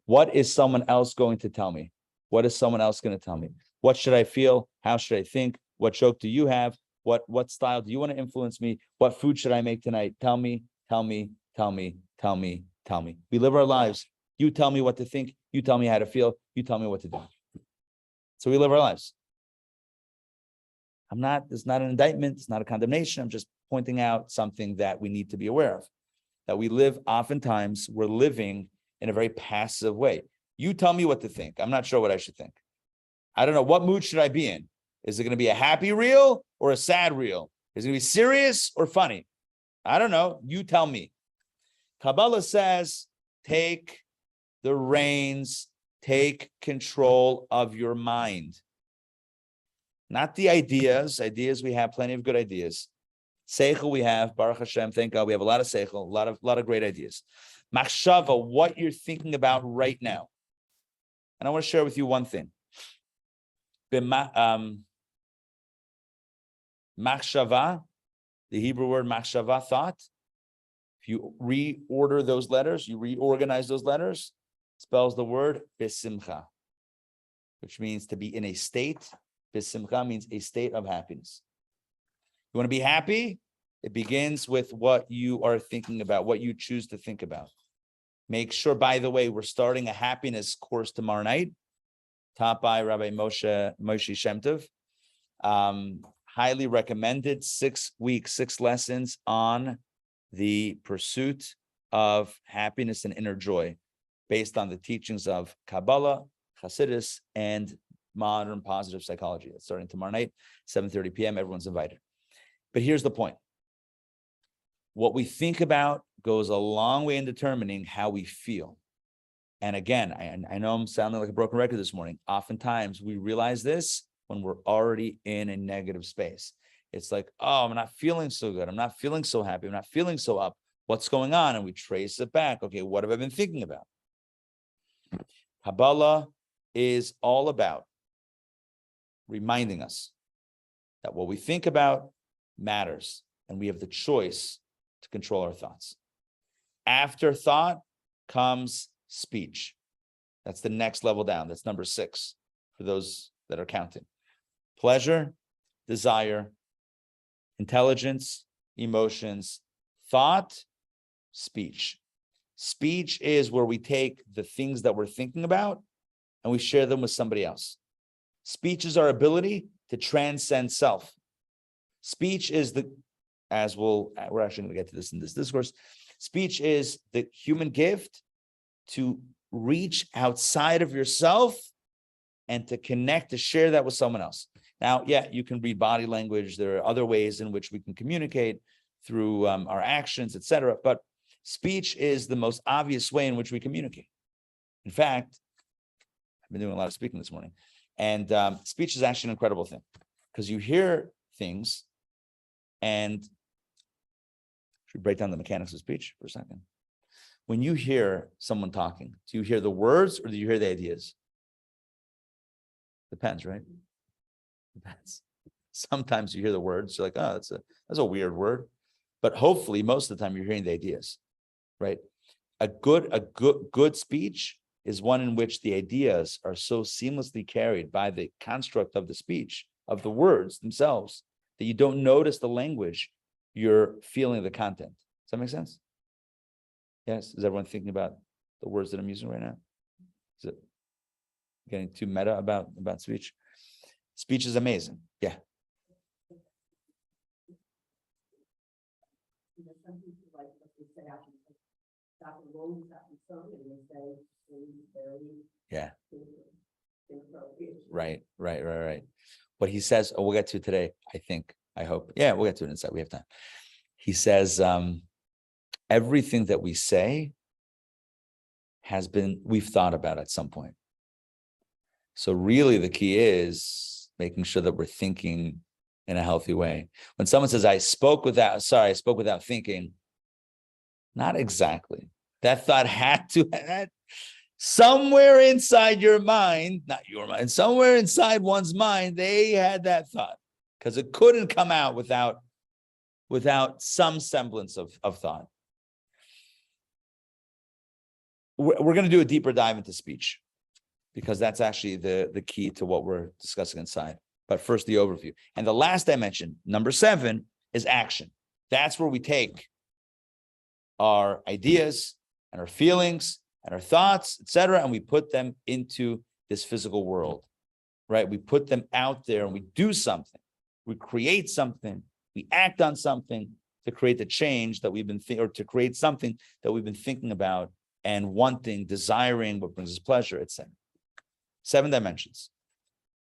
What is someone else going to tell me? What is someone else going to tell me? What should I feel? How should I think? What joke do you have? What style do you want to influence me? What food should I make tonight? Tell me. We live our lives. You tell me what to think. You tell me how to feel. You tell me what to do. So we live our lives. It's not an indictment. It's not a condemnation. I'm just pointing out something that we need to be aware of. That we live, oftentimes, we're living in a very passive way. You tell me what to think. I'm not sure what I should think. I don't know. What mood should I be in? Is it going to be a happy reel or a sad reel? Is it going to be serious or funny? I don't know. You tell me. Kabbalah says, take the reins, take control of your mind. Not the ideas. Ideas, we have plenty of good ideas. Seichel we have, Baruch Hashem, thank God, we have a lot of seichel, a lot of great ideas. Machshava, what you're thinking about right now. And I want to share with you one thing. Machshava, the Hebrew word machshava, thought. If you reorder those letters, you reorganize those letters, spells the word besimcha, which means to be in a state. Besimcha means a state of happiness. You want to be happy? It begins with what you are thinking about, what you choose to think about. Make sure, by the way, we're starting a happiness course tomorrow night, taught by Rabbi Moshe Shem Tov. Highly recommended, 6 weeks, 6 lessons on the pursuit of happiness and inner joy based on the teachings of Kabbalah, Hasidus, and modern positive psychology. It's starting tomorrow night, 7:30 p.m. Everyone's invited. But here's the point. What we think about goes a long way in determining how we feel. And again, I know I'm sounding like a broken record this morning. Oftentimes we realize this when we're already in a negative space. It's like, oh, I'm not feeling so good. I'm not feeling so happy. I'm not feeling so up. What's going on? And we trace it back. Okay, what have I been thinking about? Kabbalah is all about reminding us that what we think about matters, and we have the choice to control our thoughts. After thought comes speech. That's the next level down. That's number 6 for those that are counting. Pleasure, desire, intelligence, emotions, thought, speech. Speech is where we take the things that we're thinking about and we share them with somebody else. Speech is our ability to transcend self. Speech is we're actually going to get to this in this discourse. Speech is the human gift to reach outside of yourself and to connect, to share that with someone else. Now, yeah, you can read body language. There are other ways in which we can communicate through our actions, etc. But speech is the most obvious way in which we communicate. In fact, I've been doing a lot of speaking this morning, and speech is actually an incredible thing because you hear things, and should we break down the mechanics of speech for a second? When you hear someone talking, do you hear the words or do you hear the ideas? Depends, right? Depends. Sometimes you hear the words, you're like, oh, that's a weird word. But hopefully, most of the time, you're hearing the ideas, right? A good speech is one in which the ideas are so seamlessly carried by the construct of the speech, of the words themselves, that you don't notice the language, you're feeling the content. Does that make sense? Yes. Is everyone thinking about the words that I'm using right now? Is it getting too meta about speech? Speech is amazing. Yeah. Some people like what they say after Dr. Rose after something, and they say very. Yeah. Inappropriate. Right. What he says, we'll get to it today, I hope. Yeah, we'll get to it inside. We have time. He says, everything that we say we've thought about at some point. So really the key is making sure that we're thinking in a healthy way. When someone says, I spoke without thinking, not exactly. That thought had to, somewhere inside your mind, not your mind, somewhere inside one's mind, they had that thought because it couldn't come out without some semblance of thought. We're going to do a deeper dive into speech because that's actually the key to what we're discussing inside. But first, the overview. And the last dimension, number 7, is action. That's where we take our ideas and our feelings and our thoughts, etc., and we put them into this physical world, right? We put them out there and we do something. We create something. We act on something to create the change that we've been or to create something that we've been thinking about and wanting, desiring, what brings us pleasure, etc. 7 dimensions: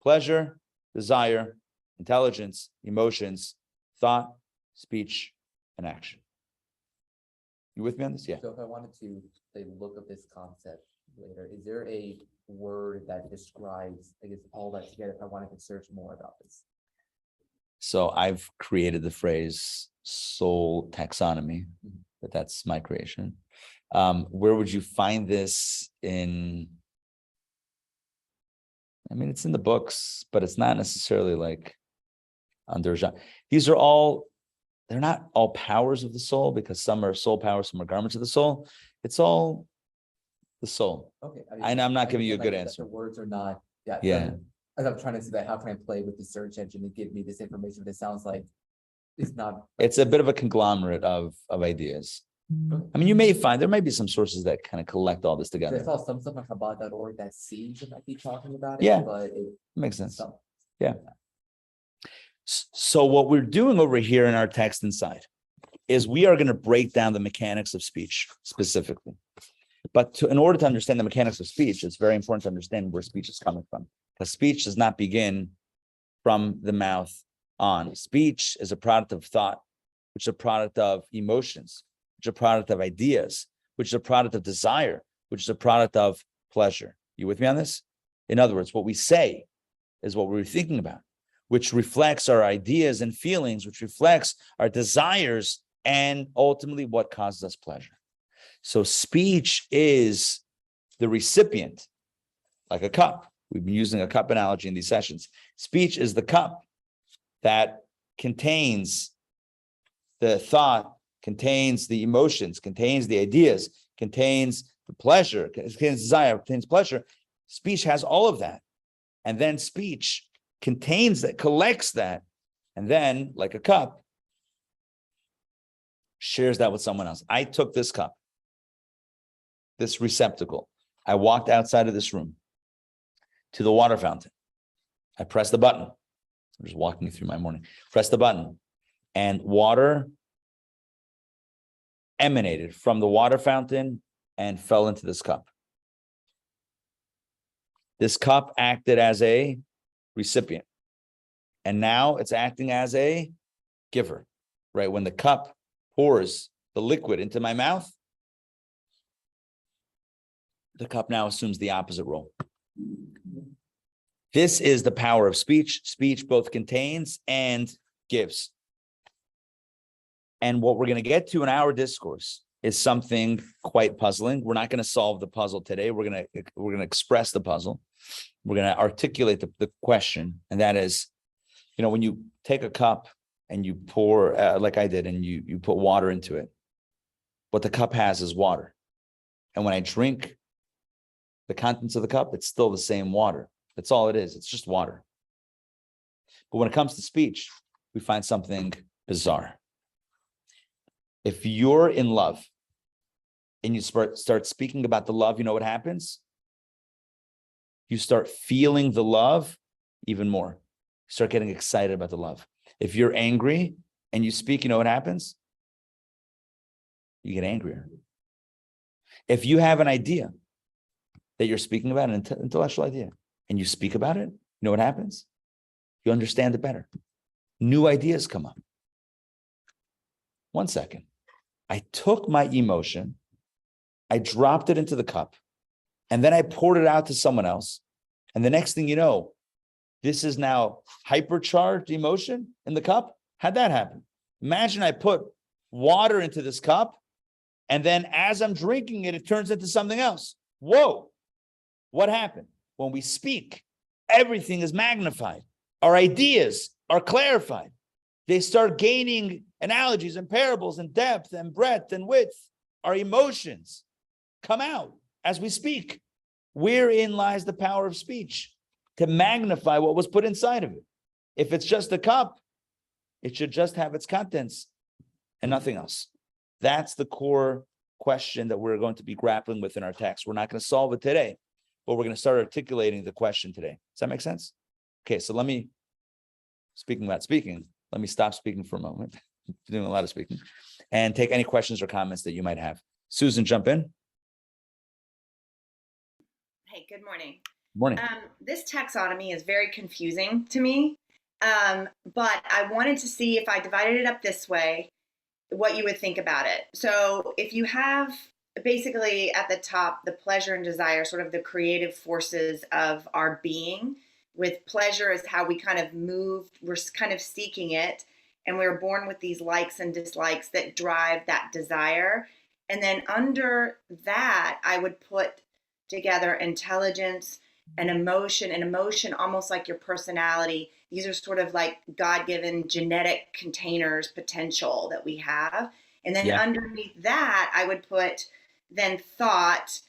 pleasure, desire, intelligence, emotions, thought, speech, and action. You with me on this? Yeah. So if I wanted to say look up this concept later, is there a word that describes, I guess, all that together if I wanted to search more about this? So I've created the phrase soul taxonomy, but that's my creation. Where would you find this in? I mean, it's in the books, but it's not necessarily like under. These are all, they're not all powers of the soul because some are soul powers, some are garments of the soul. It's all the soul. Okay. And I'm not giving you a good that answer. The words are not, yeah. Yeah. As I'm trying to see that, how can I play with the search engine and give me this information? But it sounds like it's not. It's a bit of a conglomerate of ideas. I mean, you may find there might be some sources that kind of collect all this I together. saw some stuff on Kabbalah.org that seems to might be talking about it. Yeah. But it Makes sense. some. Yeah. So what we're doing over here in our text inside is we are going to break down the mechanics of speech specifically. But in order to understand the mechanics of speech, it's very important to understand where speech is coming from. Because speech does not begin from the mouth on. Speech is a product of thought, which is a product of emotions, which is a product of ideas, which is a product of desire, which is a product of pleasure. You with me on this? In other words, what we say is what we're thinking about, which reflects our ideas and feelings, which reflects our desires, and ultimately what causes us pleasure. So speech is the recipient, like a cup. We've been using a cup analogy in these sessions. Speech is the cup that contains the thought, contains the emotions, contains the ideas, contains the pleasure, contains desire, contains pleasure. Speech has all of that. And then speech contains that, collects that, and then, like a cup, shares that with someone else. I took this cup, this receptacle. I walked outside of this room to the water fountain. I pressed the button. I'm just walking through my morning. Press the button, and water emanated from the water fountain and fell into this cup. This cup acted as a recipient, and now it's acting as a giver, right? When the cup pours the liquid into my mouth, The cup now assumes the opposite role. This is the power of speech. Speech both contains and gives. And what we're going to get to in our discourse is something quite puzzling. We're not going to solve the puzzle today. We're going to express the puzzle. We're going to articulate the question, and that is, when you take a cup and you pour, like I did, and you put water into it, what the cup has is water. And when I drink the contents of the cup, it's still the same water. That's all it is. It's just water. But when it comes to speech, we find something bizarre. If you're in love and you start speaking about the love, you know what happens? You start feeling the love even more. You start getting excited about the love. If you're angry and you speak, you know what happens? You get angrier. If you have an idea that you're speaking about, an intellectual idea, and you speak about it, you know what happens? You understand it better. New ideas come up. 1 second. I took my emotion, I dropped it into the cup, and then I poured it out to someone else. And the next thing you know, this is now hypercharged emotion in the cup. How'd that happen? Imagine I put water into this cup, and then as I'm drinking it, it turns into something else. Whoa, what happened? When we speak, everything is magnified. Our ideas are clarified. They start gaining analogies and parables and depth and breadth and width. Our emotions come out as we speak. Wherein lies the power of speech? To magnify what was put inside of it. If it's just a cup, it should just have its contents and nothing else. That's the core question that we're going to be grappling with in our text. We're not going to solve it today, but we're going to start articulating the question today. Does that make sense? Okay, so let me stop speaking for a moment. I'm doing a lot of speaking, and take any questions or comments that you might have. Susan, jump in. Hey, good morning. Morning. This taxonomy is very confusing to me, but I wanted to see if I divided it up this way, what you would think about it. So if you have basically at the top, the pleasure and desire, sort of the creative forces of our being, with pleasure is how we kind of move, we're kind of seeking it, and we're born with these likes and dislikes that drive that desire. And then under that, I would put together intelligence and emotion almost like your personality. These are sort of like God-given genetic containers, potential that we have. And then underneath that, I would put then thought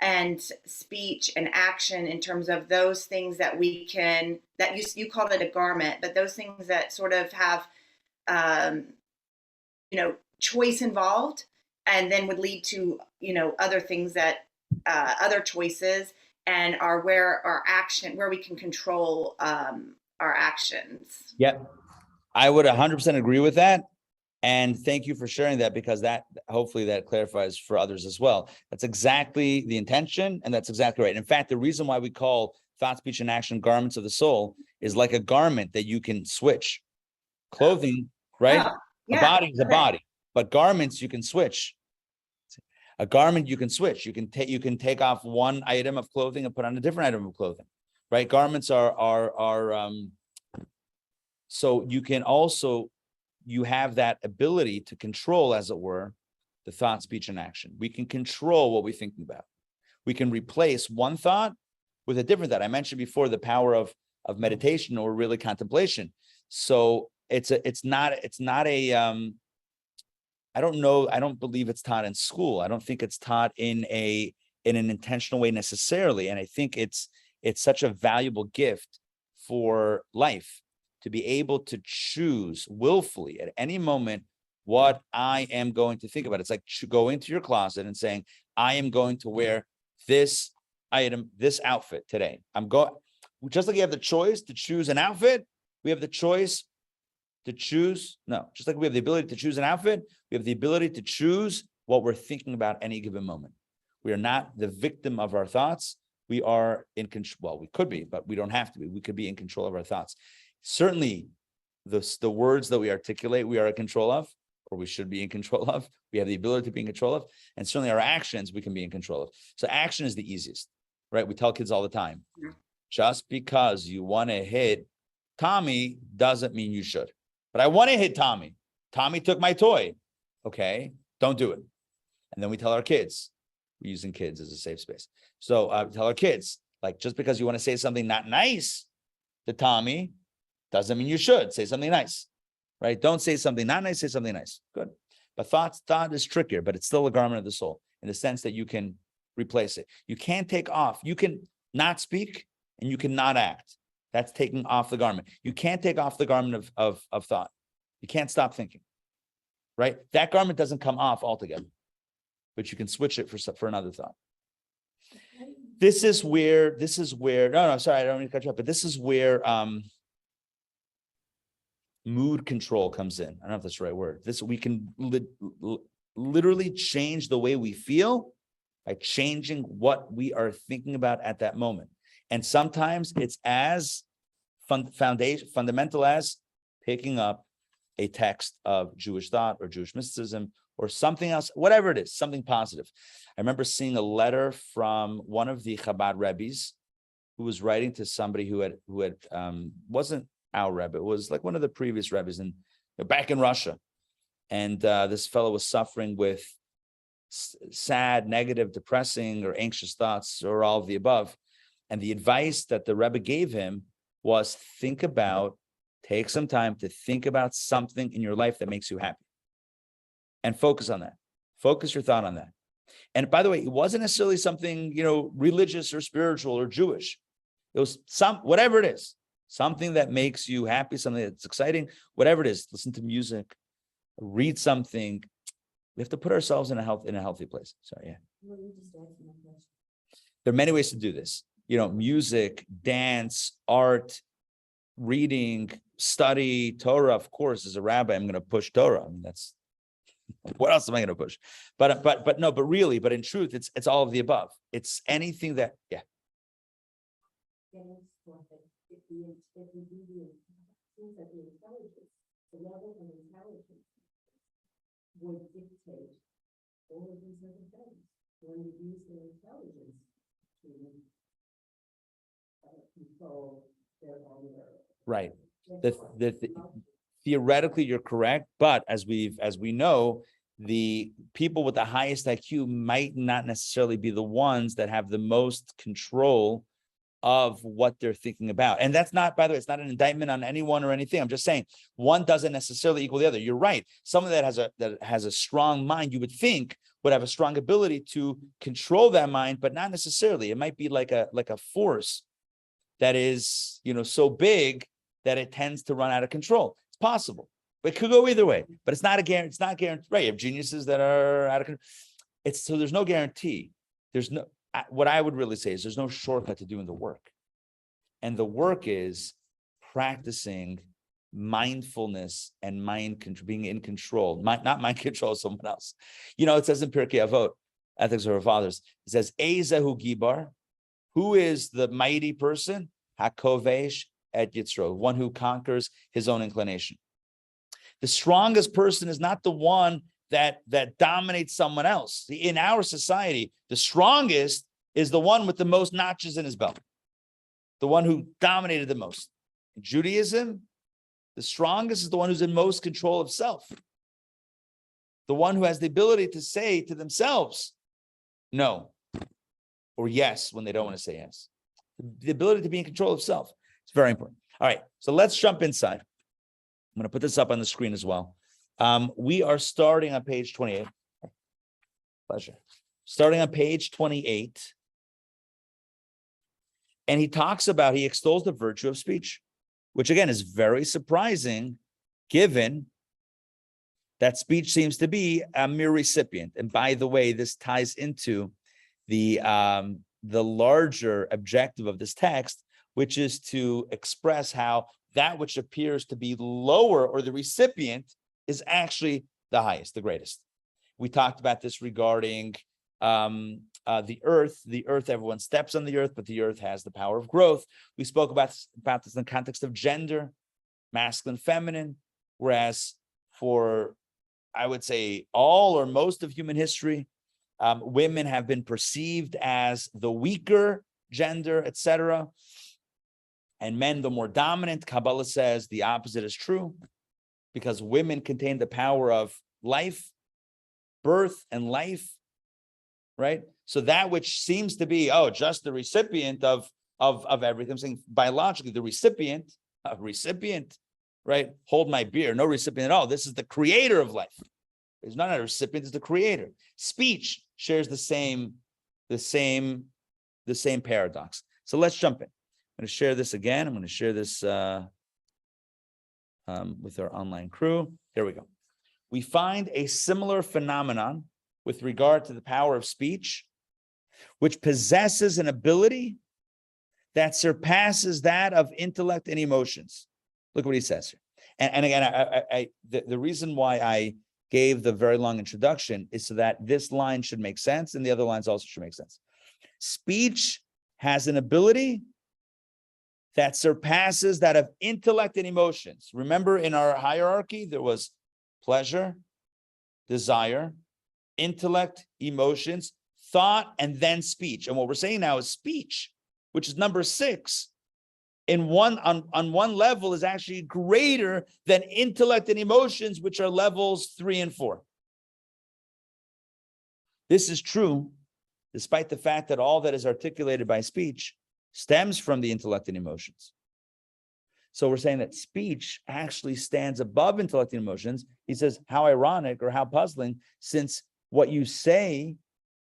and speech and action in terms of those things that we can, that you called it a garment, but those things that sort of have, choice involved, and then would lead to, other things that, other choices, and are where our action, where we can control our actions. Yep. I would 100% agree with that. And thank you for sharing that, because that hopefully that clarifies for others as well. That's exactly the intention, and that's exactly right. In fact, the reason why we call thought, speech, and action garments of the soul is like a garment that you can switch. Clothing, right? A body is a body, but garments you can switch. A garment you can switch. You can take off one item of clothing and put on a different item of clothing, right? Garments are so you can also, you have that ability to control, as it were, the thought, speech, and action. We can control what we're thinking about. We can replace one thought with a different thought. I mentioned before the power of meditation, or really contemplation. So it's not a I don't know. I don't believe it's taught in school. I don't think it's taught in an intentional way necessarily. And I think it's such a valuable gift for life, to be able to choose willfully at any moment what I am going to think about. It's like going to your closet and saying, I am going to wear this item, this outfit today. Just like you have the choice to choose an outfit, we have the choice to choose. No, just like we have the ability to choose an outfit, we have the ability to choose what we're thinking about any given moment. We are not the victim of our thoughts. We are in control. Well, we could be, but we don't have to be. We could be in control of our thoughts. Certainly, the words that we articulate, we are in control of, or we should be in control of. We have the ability to be in control of, and certainly our actions we can be in control of. So action is the easiest, right? We tell kids all the time, just because you want to hit Tommy doesn't mean you should. But I want to hit Tommy. Tommy took my toy. Okay, don't do it. And then we tell our kids, we're using kids as a safe space. So tell our kids, like, just because you want to say something not nice to Tommy doesn't mean you should say something nice, right? Don't say something not nice, say something nice. Good. But thought is trickier, but it's still a garment of the soul in the sense that you can replace it. You can't take off. You can not speak and you can not act. That's taking off the garment. You can't take off the garment of thought. You can't stop thinking, right? That garment doesn't come off altogether, but you can switch it for another thought. This is where, no, sorry, I don't mean to cut you off, but this is where mood control comes in. I don't know if that's the right word. We can literally change the way we feel by changing what we are thinking about at that moment. And sometimes it's as fundamental as picking up a text of Jewish thought or Jewish mysticism or something else, whatever it is, something positive. I remember seeing a letter from one of the Chabad Rebbes who was writing to somebody who had wasn't our Rebbe, it was like one of the previous Rebbes back in Russia. And this fellow was suffering with sad, negative, depressing, or anxious thoughts, or all of the above. And the advice that the Rebbe gave him was take some time to think about something in your life that makes you happy. And focus on that. Focus your thought on that. And by the way, it wasn't necessarily something, religious or spiritual or Jewish. It was whatever it is, something that makes you happy, something that's exciting, whatever it is. Listen to music, read something. We have to put ourselves in a healthy place. Sorry, yeah. There are many ways to do this. Music, dance, art, reading, study, Torah. Of course, as a rabbi, I'm going to push Torah. I mean, that's what else am I going to push? But in truth, it's all of the above. It's anything that, yeah. The level of intelligence would dictate all of these other things when you use their intelligence to control their own. Right. Theoretically, you're correct, but as we know, the people with the highest IQ might not necessarily be the ones that have the most control of what they're thinking about. And that's not, by the way, it's not an indictment on anyone or anything. I'm just saying one doesn't necessarily equal the other. You're right. Someone that has a strong mind, you would think would have a strong ability to control that mind, but not necessarily. It might be like a force that is, so big that it tends to run out of control. It's possible, but it could go either way. But it's not a guarantee. It's not guaranteed. Right? You have geniuses that are out of control. So there's no guarantee. What I would really say is there's no shortcut to doing the work. And the work is practicing mindfulness and being in control, not mind control of someone else. It says in Pirkei Avot, Ethics of Our Fathers, it says, Ezehu Gibar, who is the mighty person? Hakovesh et Yitzro, one who conquers his own inclination. The strongest person is not the one that dominates someone else. In our society, the strongest is the one with the most notches in his belt, the one who dominated the most. In Judaism, the strongest is the one who's in most control of self, the one who has the ability to say to themselves no or yes when they don't want to say yes. The ability to be in control of self. It's very important. All right, so let's jump inside. I'm going to put this up on the screen as well. We are starting on page 28. Pleasure. Starting on page 28. And he extols the virtue of speech, which again is very surprising given that speech seems to be a mere recipient. And by the way, this ties into the larger objective of this text, which is to express how that which appears to be lower, or the recipient, is actually the highest, the greatest. We talked about this regarding the earth. The earth, everyone steps on the earth, but the earth has the power of growth. We spoke about this in the context of gender, masculine, feminine, whereas for I would say all or most of human history, women have been perceived as the weaker gender, etc. And men, the more dominant. Kabbalah says the opposite is true, because women contain the power of life, birth, and life, right? So that which seems to be, just the recipient of everything. I'm saying biologically, the recipient, right? Hold my beer, no recipient at all. This is the creator of life. It's not a recipient, it's the creator. Speech shares the same paradox. So let's jump in. I'm going to share this again. I'm going to share this with our online crew. Here we go. We find a similar phenomenon with regard to the power of speech, which possesses an ability that surpasses that of intellect and emotions. Look what he says here. And again, the reason why I gave the very long introduction is so that this line should make sense and the other lines also should make sense. Speech has an ability that surpasses that of intellect and emotions. Remember, in our hierarchy, there was pleasure, desire, intellect, emotions, thought, and then speech. And what we're saying now is speech, which is number 6, on one level is actually greater than intellect and emotions, which are levels 3 and 4. This is true, despite the fact that all that is articulated by speech stems from the intellect and emotions. So we're saying that speech actually stands above intellect and emotions. He says, how ironic or how puzzling, since what you say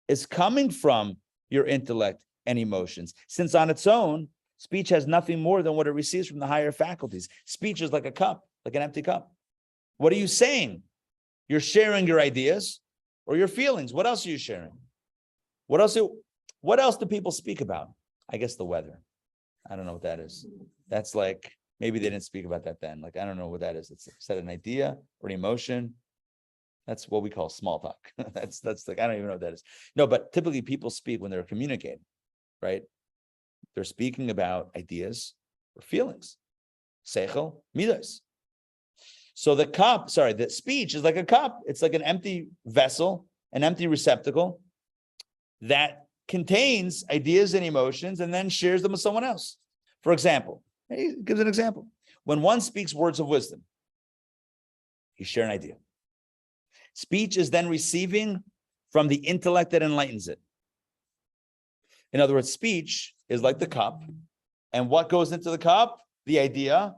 is coming from your intellect and emotions. Since on its own, speech has nothing more than what it receives from the higher faculties. Speech is like a cup, like an empty cup. What are you saying? You're sharing your ideas or your feelings. What else are you sharing? What else do people speak about? I guess the weather. I don't know what that is. That's like, maybe they didn't speak about that then. Like, I don't know what that is. It's that an idea or an emotion. That's what we call small talk. That's like, I don't even know what that is. No, but typically people speak when they're communicating, right? They're speaking about ideas or feelings. Seichel, midas. So the speech is like a cup. It's like an empty vessel, an empty receptacle that contains ideas and emotions and then shares them with someone else. For example, he gives an example. When one speaks words of wisdom, you share an idea. Speech is then receiving from the intellect that enlightens it. In other words, speech is like the cup, and what goes into the cup? The idea.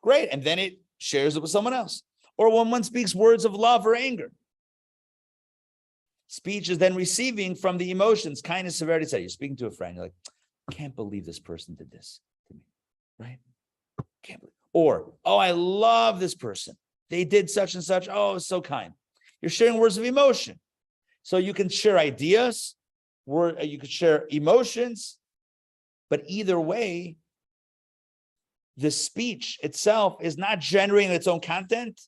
Great. And then it shares it with someone else. Or when one speaks words of love or anger, speech is then receiving from the emotions, kindness, severity, etc. You're speaking to a friend, you're like, I can't believe this person did this to me, right? Can't believe. Or, I love this person. They did such and such. Oh, it's so kind. You're sharing words of emotion. So you can share ideas, you could share emotions, but either way, the speech itself is not generating its own content.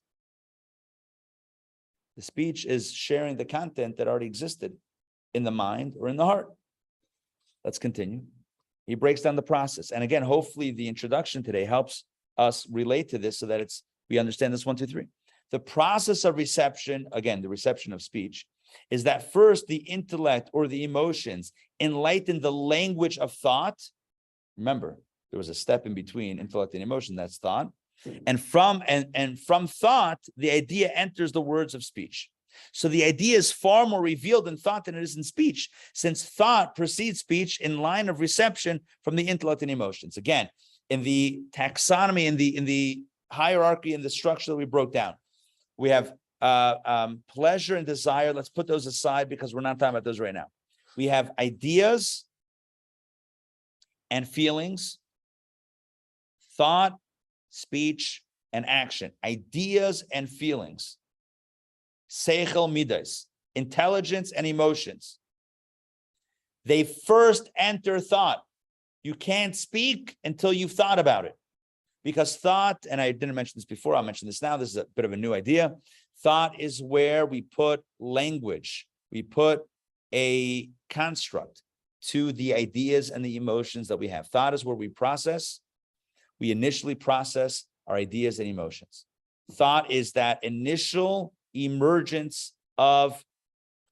The speech is sharing the content that already existed in the mind or in the heart. Let's continue. He breaks down the process. And again, hopefully the introduction today helps us relate to this so that we understand this 1, 2, 3. The process of reception, again, the reception of speech, is that first the intellect or the emotions enlighten the language of thought. Remember, there was a step in between intellect and emotion, that's thought. And from thought, the idea enters the words of speech. So the idea is far more revealed in thought than it is in speech, since thought precedes speech in line of reception from the intellect and emotions. Again, in the taxonomy, in the hierarchy, and the structure that we broke down, we have pleasure and desire. Let's put those aside because we're not talking about those right now. We have ideas and feelings, thought, speech, and action. Ideas and feelings. Seichel midas, intelligence and emotions. They first enter thought. You can't speak until you've thought about it. Because thought, and I didn't mention this before, I'll mention this now, this is a bit of a new idea. Thought is where we put language. We put a construct to the ideas and the emotions that we have. Thought is where we process. We initially process our ideas and emotions. Thought is that initial emergence of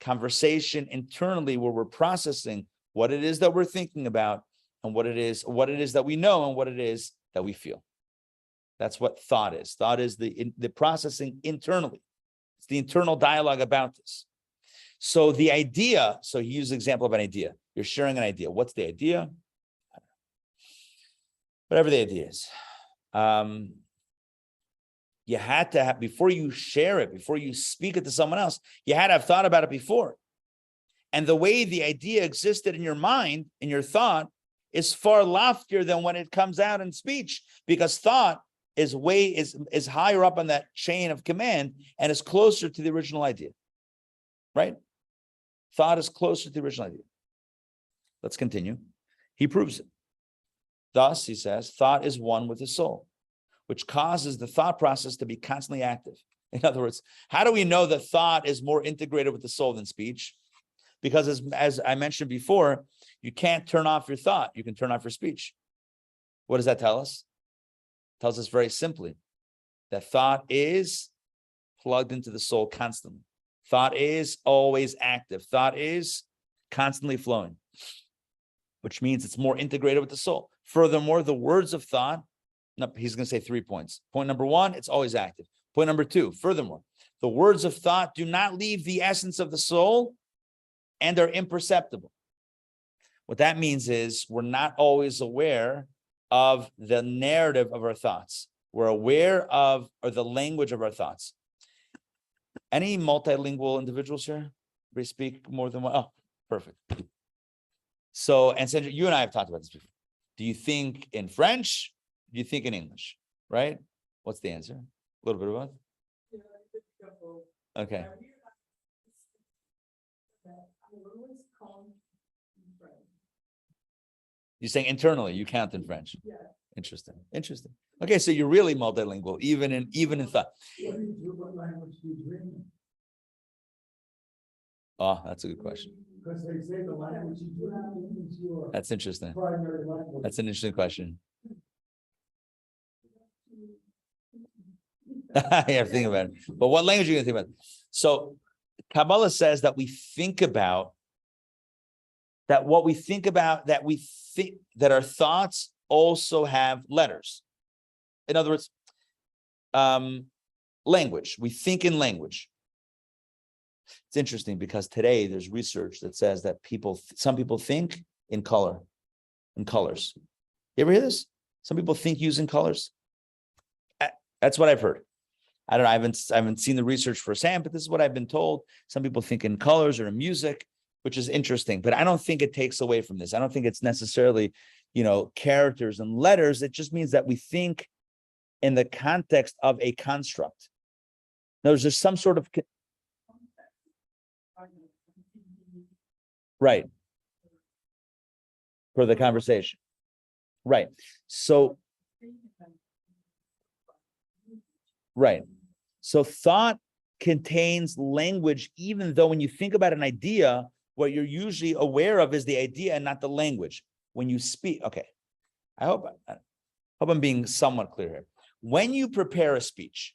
conversation internally where we're processing what it is that we're thinking about and what it is that we know and what it is that we feel. That's what thought is. Thought is the processing internally. It's the internal dialogue about this. So the idea, so he used the example of an idea. You're sharing an idea. What's the idea? Whatever the idea is. You had to have, before you share it, before you speak it to someone else, you had to have thought about it before. And the way the idea existed in your mind, in your thought, is far loftier than when it comes out in speech, because thought is higher up on that chain of command and is closer to the original idea, right? Thought is closer to the original idea. Let's continue. He proves it. Thus, he says, thought is one with the soul, which causes the thought process to be constantly active. In other words, how do we know that thought is more integrated with the soul than speech? Because as I mentioned before, you can't turn off your thought. You can turn off your speech. What does that tell us? It tells us very simply that thought is plugged into the soul constantly. Thought is always active. Thought is constantly flowing, which means it's more integrated with the soul. Furthermore, the words of thought, he's going to say 3 points. Point number 1, it's always active. Point number 2, furthermore, the words of thought do not leave the essence of the soul and are imperceptible. What that means is we're not always aware of the narrative of our thoughts. We're aware of the language of our thoughts. Any multilingual individuals here? We speak more than one. Oh, perfect. So, and Sandra, you and I have talked about this before. Do you think in French? Do you think in English? Right? What's the answer? A little bit of both? Okay. You're saying internally, you count in French. Yeah. Interesting. Okay, so you're really multilingual, even in thought. What language do you dream in? Oh, that's a good question. Because they say the language you dream in is your That's interesting. primary language. That's an interesting question. Yeah, think about it. But what language are you going to think about? So Kabbalah says that we think about that what we think about, that we think that our thoughts also have letters. In other words, language. We think in language. It's interesting because today there's research that says that some people think in colors. You ever hear this? Some people think using colors. That's what I've heard. I don't know. I haven't seen the research firsthand, but this is what I've been told. Some people think in colors or in music, which is interesting, but I don't think it takes away from this. I don't think it's necessarily, characters and letters. It just means that we think in the context of a construct. In other words, there's some sort of right for the conversation. Right. So right. So thought contains language, even though when you think about an idea, what you're usually aware of is the idea and not the language. When you speak, okay, I hope I'm being somewhat clear here. When you prepare a speech,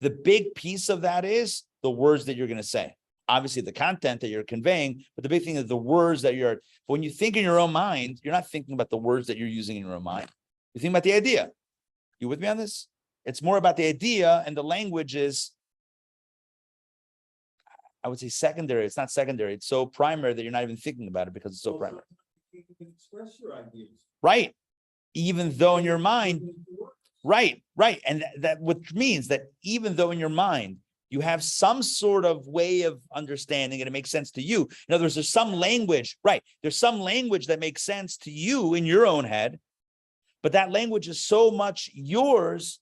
the big piece of that is the words that you're going to say. Obviously, the content that you're conveying, but the big thing is the words that when you think in your own mind, you're not thinking about the words that you're using in your own mind. You're thinking about the idea. You with me on this? It's more about the idea, and the language is, I would say, secondary. It's not secondary. It's so primary that you're not even thinking about it because it's so primary. You can express your ideas. Right. Even though in your mind, right. And that which means that even though in your mind, you have some sort of way of understanding and it makes sense to you. In other words, there's some language, right? There's some language that makes sense to you in your own head, but that language is so much yours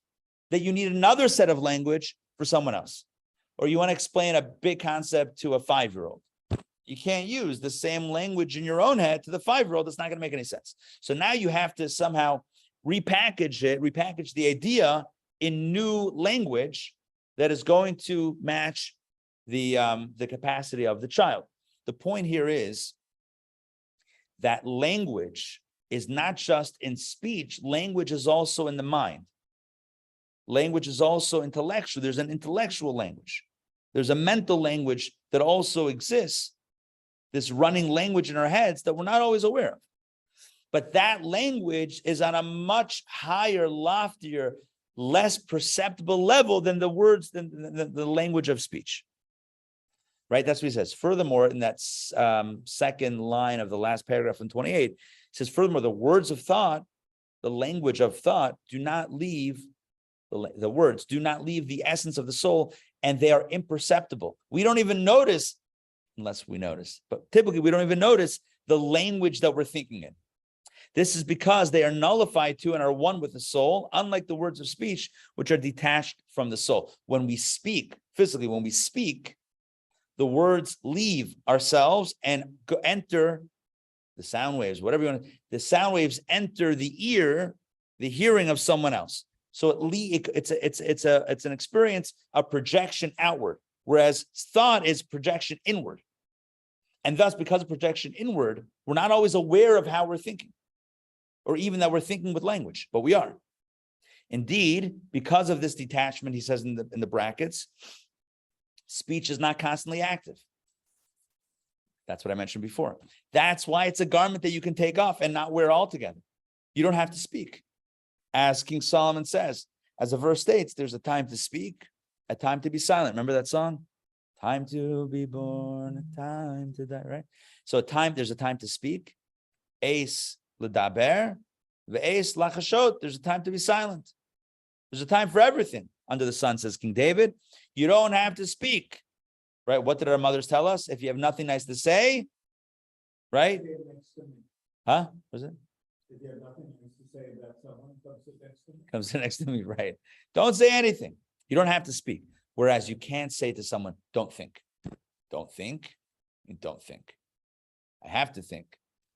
that you need another set of language for someone else. Or you want to explain a big concept to a 5-year-old. You can't use the same language in your own head to the 5-year-old. It's not going to make any sense. So now you have to somehow repackage the idea in new language that is going to match the capacity of the child. The point here is that language is not just in speech. Language is also in the mind. Language is also intellectual. There's an intellectual language. There's a mental language that also exists, this running language in our heads that we're not always aware of. But that language is on a much higher, loftier, less perceptible level than the words, than the language of speech. Right? That's what he says. Furthermore, in that second line of the last paragraph in 28, it says, furthermore, the words of thought, the language of thought, do not leave, the words do not leave the essence of the soul, and they are imperceptible. We don't even notice, unless we notice, but typically we don't even notice the language that we're thinking in. This is because they are nullified to and are one with the soul, unlike the words of speech, which are detached from the soul. When we speak, physically, when we speak, the words leave ourselves and enter the sound waves, whatever you want. The sound waves enter the ear, the hearing of someone else. So it's an experience of projection outward, whereas thought is projection inward. And thus, because of projection inward, we're not always aware of how we're thinking, or even that we're thinking with language, but we are. Indeed, because of this detachment, he says in the brackets, speech is not constantly active. That's what I mentioned before. That's why it's a garment that you can take off and not wear altogether. You don't have to speak. As King Solomon says, as the verse states, there's a time to speak, a time to be silent. Remember that song? Time to be born, a time to die, right? So there's a time to speak. Ace l'daber, ve'ace lachashot. There's a time to be silent. There's a time for everything under the sun, says King David. You don't have to speak, right? What did our mothers tell us? If you have nothing nice to say, right? Huh? Was it? If you have nothing nice to say about someone, come sit next to me. Come sit next to me, right? Don't say anything. You don't have to speak. Whereas you can't say to someone, don't think. Don't think. Don't think. I have to think.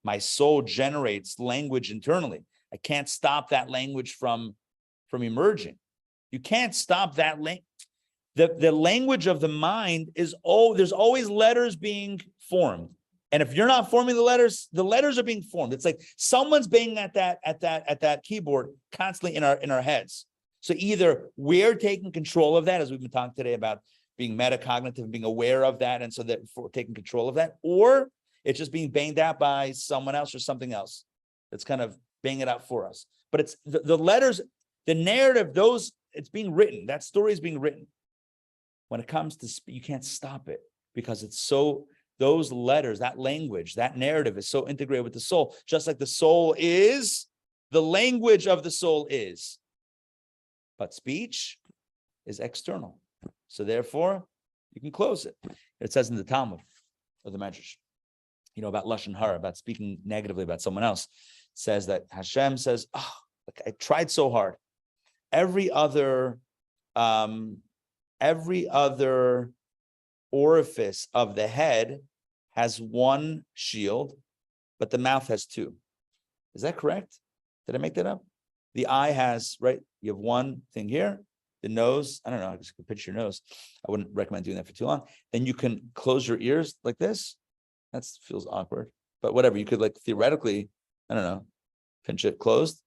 My soul generates language internally. I can't stop that language from emerging. You can't stop that language. The language of the mind is, there's always letters being formed. And if you're not forming the letters are being formed. It's like someone's banging at that keyboard constantly in our heads. So either we're taking control of that, as we've been talking today about being metacognitive, being aware of that, and so that for taking control of that, or it's just being banged out by someone else or something else that's kind of banging it out for us. But it's the letters, the narrative, it's being written. That story is being written. When it comes to you can't stop it because it's so, those letters, that language, that narrative is so integrated with the soul, just like the soul is, the language of the soul is. But speech is external. So therefore, you can close it. It says in the Talmud or the Medrash, about Lashon Hara, about speaking negatively about someone else, it says that Hashem says, look, I tried so hard. Every other orifice of the head has one shield, but the mouth has two. Is that correct? Did I make that up? The eye has, right? You have one thing here. The nose, I don't know, I just could picture your nose. I wouldn't recommend doing that for too long. Then you can close your ears like this. That feels awkward, but whatever. You could theoretically, I don't know, pinch it closed.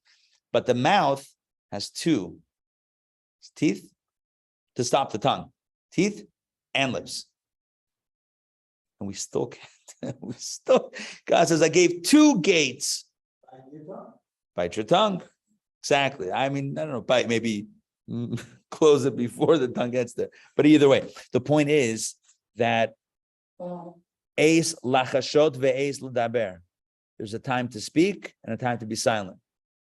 But the mouth has two teeth to stop the tongue, teeth and lips. And we still can't, God says, I gave two gates. Bite your tongue. Exactly. I mean, I don't know, bite, maybe close it before the tongue gets there. But either way, the point is that Eis lachashot ve'eis l'daber. There's a time to speak and a time to be silent.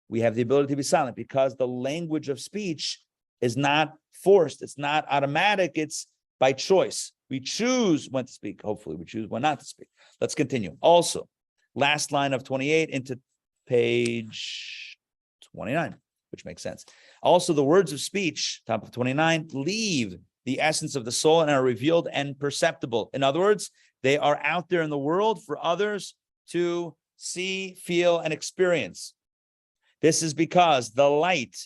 We have the ability to be silent because the language of speech is not forced. It's not automatic. It's by choice. We choose when to speak. Hopefully we choose when not to speak. Let's continue. Also, last line of 28 into page 29, which makes sense. Also, the words of speech, top of 29, leave the essence of the soul and are revealed and perceptible. In other words, they are out there in the world for others to see, feel, and experience. This is because the light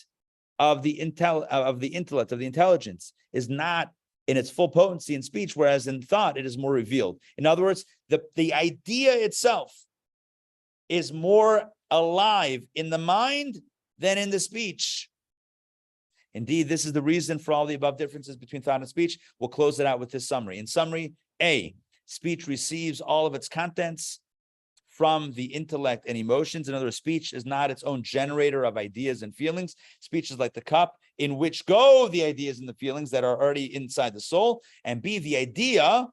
of the intellect, of the intelligence, is not in its full potency in speech, whereas in thought it is more revealed. In other words, the idea itself is more alive in the mind than in the speech. Indeed, this is the reason for all the above differences between thought and speech. We'll close it out with this summary. In summary, A, speech receives all of its contents from the intellect and emotions. In other words, speech is not its own generator of ideas and feelings. Speech is like the cup in which go the ideas and the feelings that are already inside the soul. And B, the idea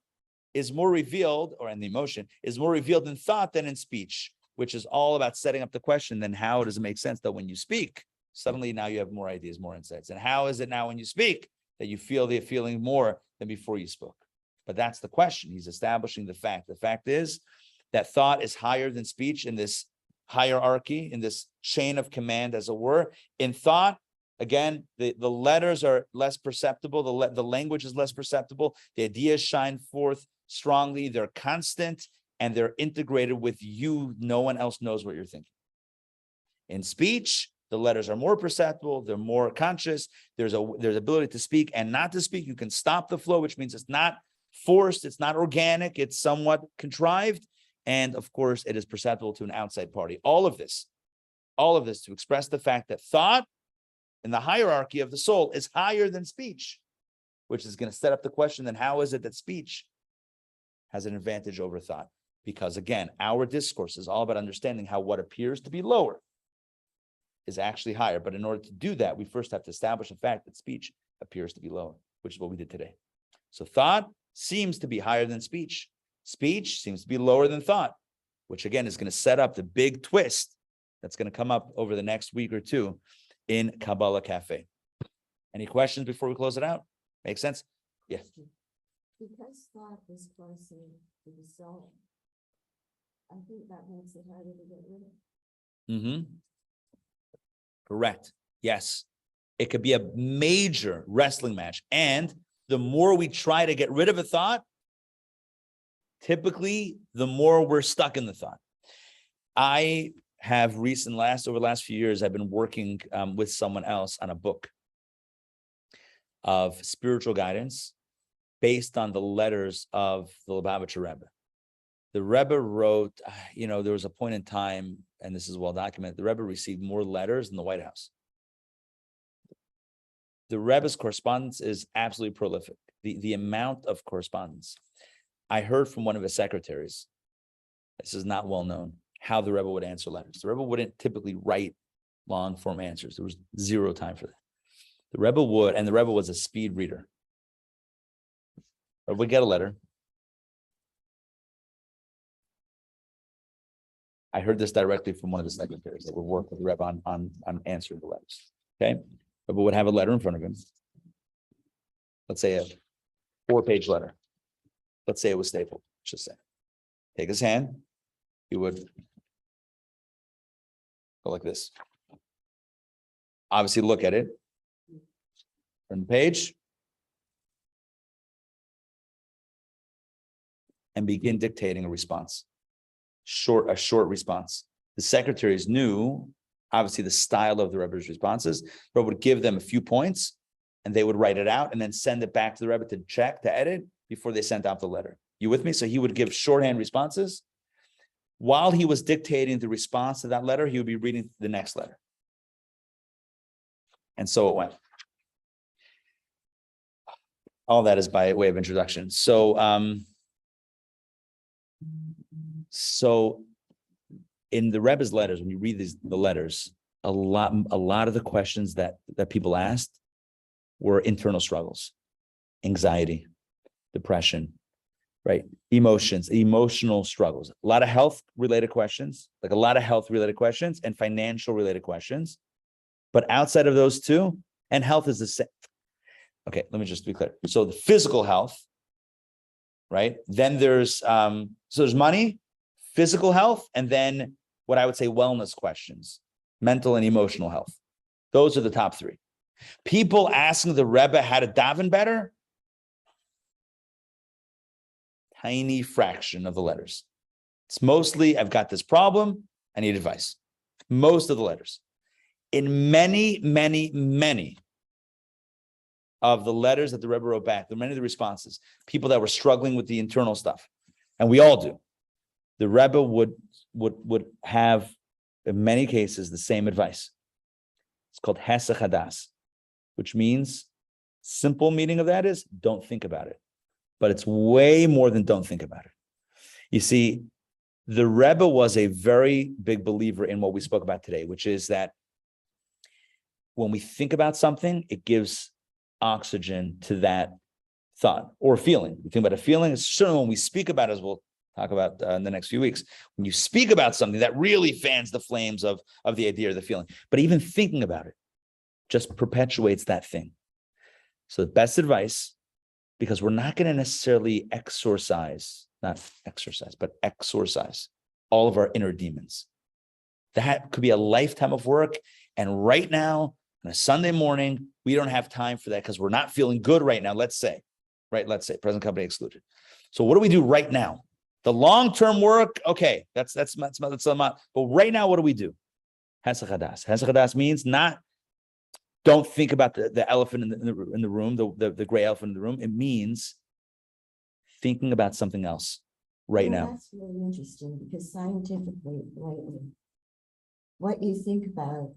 is more revealed, or in the emotion, is more revealed in thought than in speech, which is all about setting up the question, then how does it make sense that when you speak, suddenly now you have more ideas, more insights? And how is it now when you speak that you feel the feeling more than before you spoke? But that's the question. He's establishing the fact. The fact is that thought is higher than speech in this hierarchy, in this chain of command, as it were. In thought, again, the letters are less perceptible. The language is less perceptible. The ideas shine forth strongly. They're constant and they're integrated with you. No one else knows what you're thinking. In speech, the letters are more perceptible. They're more conscious. There's ability to speak and not to speak. You can stop the flow, which means it's not forced. It's not organic. It's somewhat contrived. And of course, it is perceptible to an outside party. All of this to express the fact that thought in the hierarchy of the soul is higher than speech, which is going to set up the question, then how is it that speech has an advantage over thought? Because again, our discourse is all about understanding how what appears to be lower is actually higher. But in order to do that, we first have to establish the fact that speech appears to be lower, which is what we did today. So thought seems to be higher than speech. Speech seems to be lower than thought, which again is going to set up the big twist that's going to come up over the next week or two in Kabbalah Cafe. Any questions before we close it out? Make sense? Yeah. Because thought is closer to the soul, I think that makes it harder to get rid of. Correct. Yes. It could be a major wrestling match. And the more we try to get rid of a thought, typically, the more we're stuck in the thought. I have over the last few years, I've been working with someone else on a book of spiritual guidance based on the letters of the Lubavitcher Rebbe. The Rebbe wrote, there was a point in time, and this is well documented, the Rebbe received more letters than the White House. The Rebbe's correspondence is absolutely prolific. The amount of correspondence. I heard from one of his secretaries, this is not well known, how the Rebbe would answer letters. The Rebbe wouldn't typically write long form answers. There was zero time for that. The Rebbe would, and the Rebbe was a speed reader. Or would get a letter. I heard this directly from one of the secretaries that would work with the Rebbe on answering the letters. Okay, Rebbe would have a letter in front of him. Let's say a 4-page letter. Let's say it was stapled, just say. Take his hand, he would go like this. Obviously look at it. Turn the page. And begin dictating a response. A short response. The secretaries knew, obviously, the style of the Rebbe's responses. The Rebbe would give them a few points, and they would write it out and then send it back to the Rebbe to check, to edit, before they sent out the letter. You with me? So he would give shorthand responses. While he was dictating the response to that letter, he would be reading the next letter. And so it went. All that is by way of introduction. So in the Rebbe's letters, when you read the letters, a lot of the questions that people asked were internal struggles, anxiety, depression, right? Emotions, emotional struggles, a lot of health related questions, and financial related questions. But outside of those two, and health is the same. Okay, let me just be clear. So the physical health, right? Then there's money, physical health, and then what I would say wellness questions, mental and emotional health. Those are the top three. People asking the Rebbe how to daven better, tiny fraction of the letters. It's mostly, I've got this problem, I need advice. Most of the letters. In many, many, many of the letters that the Rebbe wrote back, there were many of the responses, people that were struggling with the internal stuff, and we all do. The Rebbe would have, in many cases, the same advice. It's called Hesach Hadas. which means simple meaning of that is don't think about it. But it's way more than don't think about it. You see, the Rebbe was a very big believer in what we spoke about today, which is that when we think about something, it gives oxygen to that thought or feeling. We think about a feeling, it's certainly when we speak about it, as we'll talk about in the next few weeks, when you speak about something, that really fans the flames of the idea or the feeling. But even thinking about it just perpetuates that thing. So the best advice, because we're not going to necessarily exorcise all of our inner demons. That could be a lifetime of work. And right now, on a Sunday morning, we don't have time for that because we're not feeling good right now. Let's say, present company excluded. So what do we do right now? The long-term work, okay, that's a lot. But right now, what do we do? Hesach hadas. Hesach hadas means not, don't think about the elephant in the room, the gray elephant in the room. It means thinking about something else right now. That's really interesting because scientifically, lately, what you think about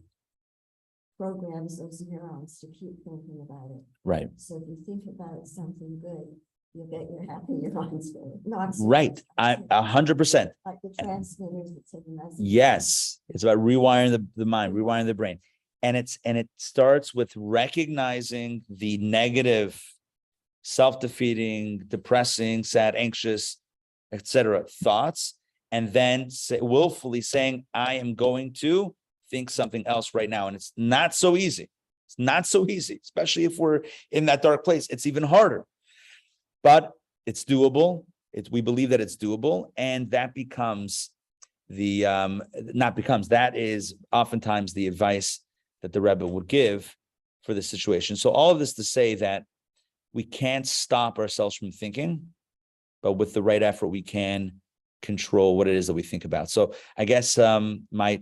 programs those neurons to keep thinking about it. Right. So if you think about something good, you'll get your happy neurons going. Not Right. 100%. like the transmitters that send the message. Yes. It's about rewiring the mind, rewiring the brain. And it starts with recognizing the negative, self-defeating, depressing, sad, anxious, etc. thoughts, and then willfully saying, I am going to think something else right now. And it's not so easy. It's not so easy, especially if we're in that dark place. It's even harder, but it's doable. We believe that it's doable. And that becomes that is oftentimes the advice that the Rebbe would give for the situation. So all of this to say that we can't stop ourselves from thinking, but with the right effort, we can control what it is that we think about. So I guess my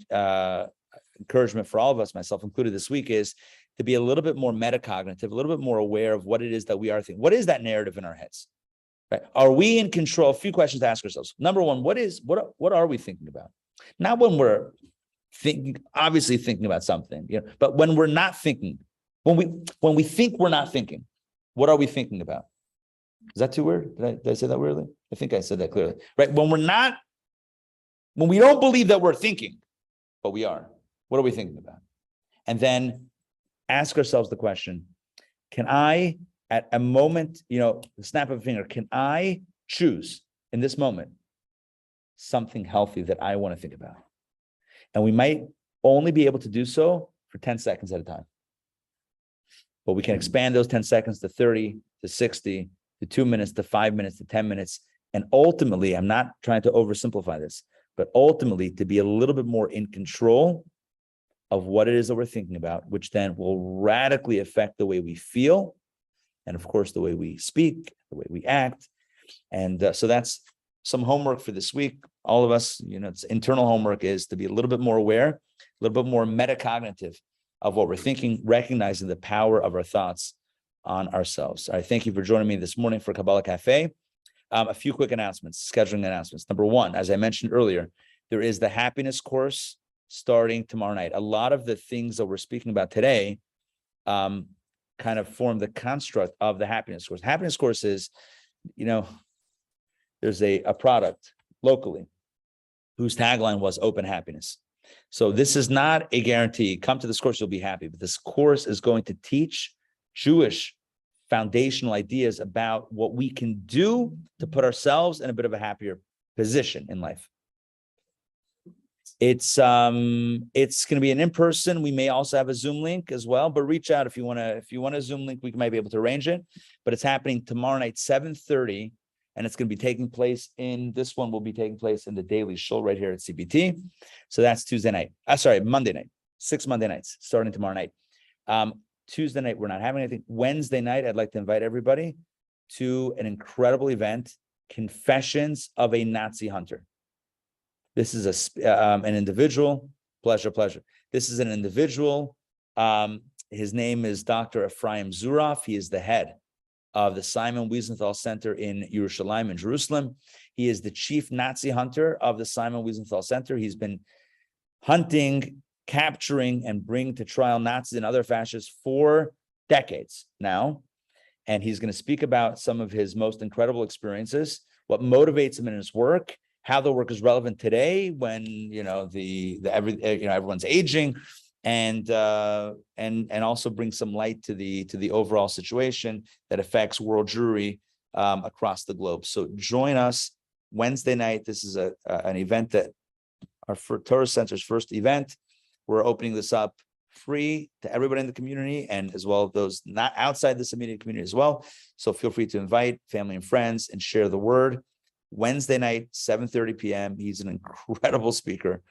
encouragement for all of us, myself included this week, is to be a little bit more metacognitive, a little bit more aware of what it is that we are thinking. What is that narrative in our heads? Right? Are we in control? A few questions to ask ourselves. Number one, what are we thinking about? Not when we're obviously thinking about something, but when we're not thinking, when we think we're not thinking, what are we thinking about? Is that too weird? Did I say that weirdly? I think I said that clearly, right? When we don't believe that we're thinking, but we are, what are we thinking about? And then ask ourselves the question, can I, at a moment, the snap of a finger, can I choose in this moment something healthy that I want to think about? And we might only be able to do so for 10 seconds at a time. But we can expand those 10 seconds to 30, to 60, to 2 minutes, to 5 minutes, to 10 minutes. And ultimately, I'm not trying to oversimplify this, but ultimately to be a little bit more in control of what it is that we're thinking about, which then will radically affect the way we feel. And of course, the way we speak, the way we act. And so that's some homework for this week. All of us, it's internal homework is to be a little bit more aware, a little bit more metacognitive of what we're thinking, recognizing the power of our thoughts on ourselves. All right, thank you for joining me this morning for Kabbalah Cafe. A few quick announcements, scheduling announcements. Number one, as I mentioned earlier, there is the happiness course starting tomorrow night. A lot of the things that we're speaking about today kind of form the construct of the happiness course. Happiness course is, there's a product locally whose tagline was open happiness. So this is not a guarantee. Come to this course, you'll be happy. But this course is going to teach Jewish foundational ideas about what we can do to put ourselves in a bit of a happier position in life. It's going to be an in-person. We may also have a Zoom link as well, but reach out if you want a Zoom link, we might be able to arrange it. But it's happening tomorrow night, 7:30. And it's going to be taking place this one will be taking place in the Daily Shul right here at CBT. So that's Monday night, 6 Monday nights, starting tomorrow night. Tuesday night, we're not having anything. Wednesday night, I'd like to invite everybody to an incredible event, Confessions of a Nazi Hunter. This is an individual, pleasure. This is an individual. His name is Dr. Ephraim Zuroff. He is the head of the Simon Wiesenthal Center in Yerushalayim in Jerusalem. He is the chief Nazi hunter of the Simon Wiesenthal Center. He's been hunting, capturing, and bringing to trial Nazis and other fascists for decades now. And he's going to speak about some of his most incredible experiences, what motivates him in his work, how the work is relevant today when, everyone's aging, and also bring some light to the overall situation that affects world Jewry across the globe. So join us Wednesday night. This is an event that our Torah Center's first event. We're opening this up free to everybody in the community, and as well those not outside this immediate community as well. So feel free to invite family and friends and share the word. Wednesday night, 7:30 p.m. He's an incredible speaker.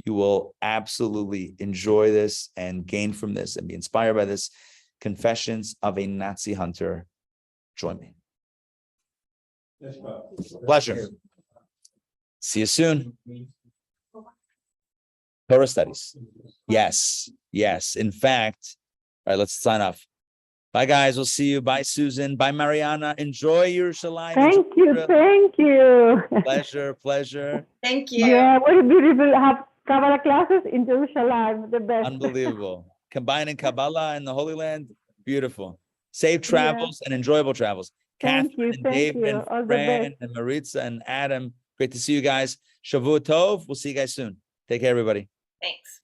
You will absolutely enjoy this and gain from this and be inspired by this. Confessions of a Nazi Hunter. Join me. Yes, Bob. Pleasure. See you soon. Torah studies. Yes. In fact, all right, let's sign off. Bye, guys. We'll see you. Bye, Susan. Bye, Mariana. Enjoy your Shalai. Thank you. Pleasure. Thank you. Yeah, what a beautiful have Kabbalah classes in Jerusalem, the best. Unbelievable. Combining Kabbalah and the Holy Land. Beautiful. Safe travels and enjoyable travels. Thank Catherine you, and thank David you. and All the Fran best. and Maritza and Adam. Great to see you guys. Shavua Tov. We'll see you guys soon. Take care, everybody. Thanks.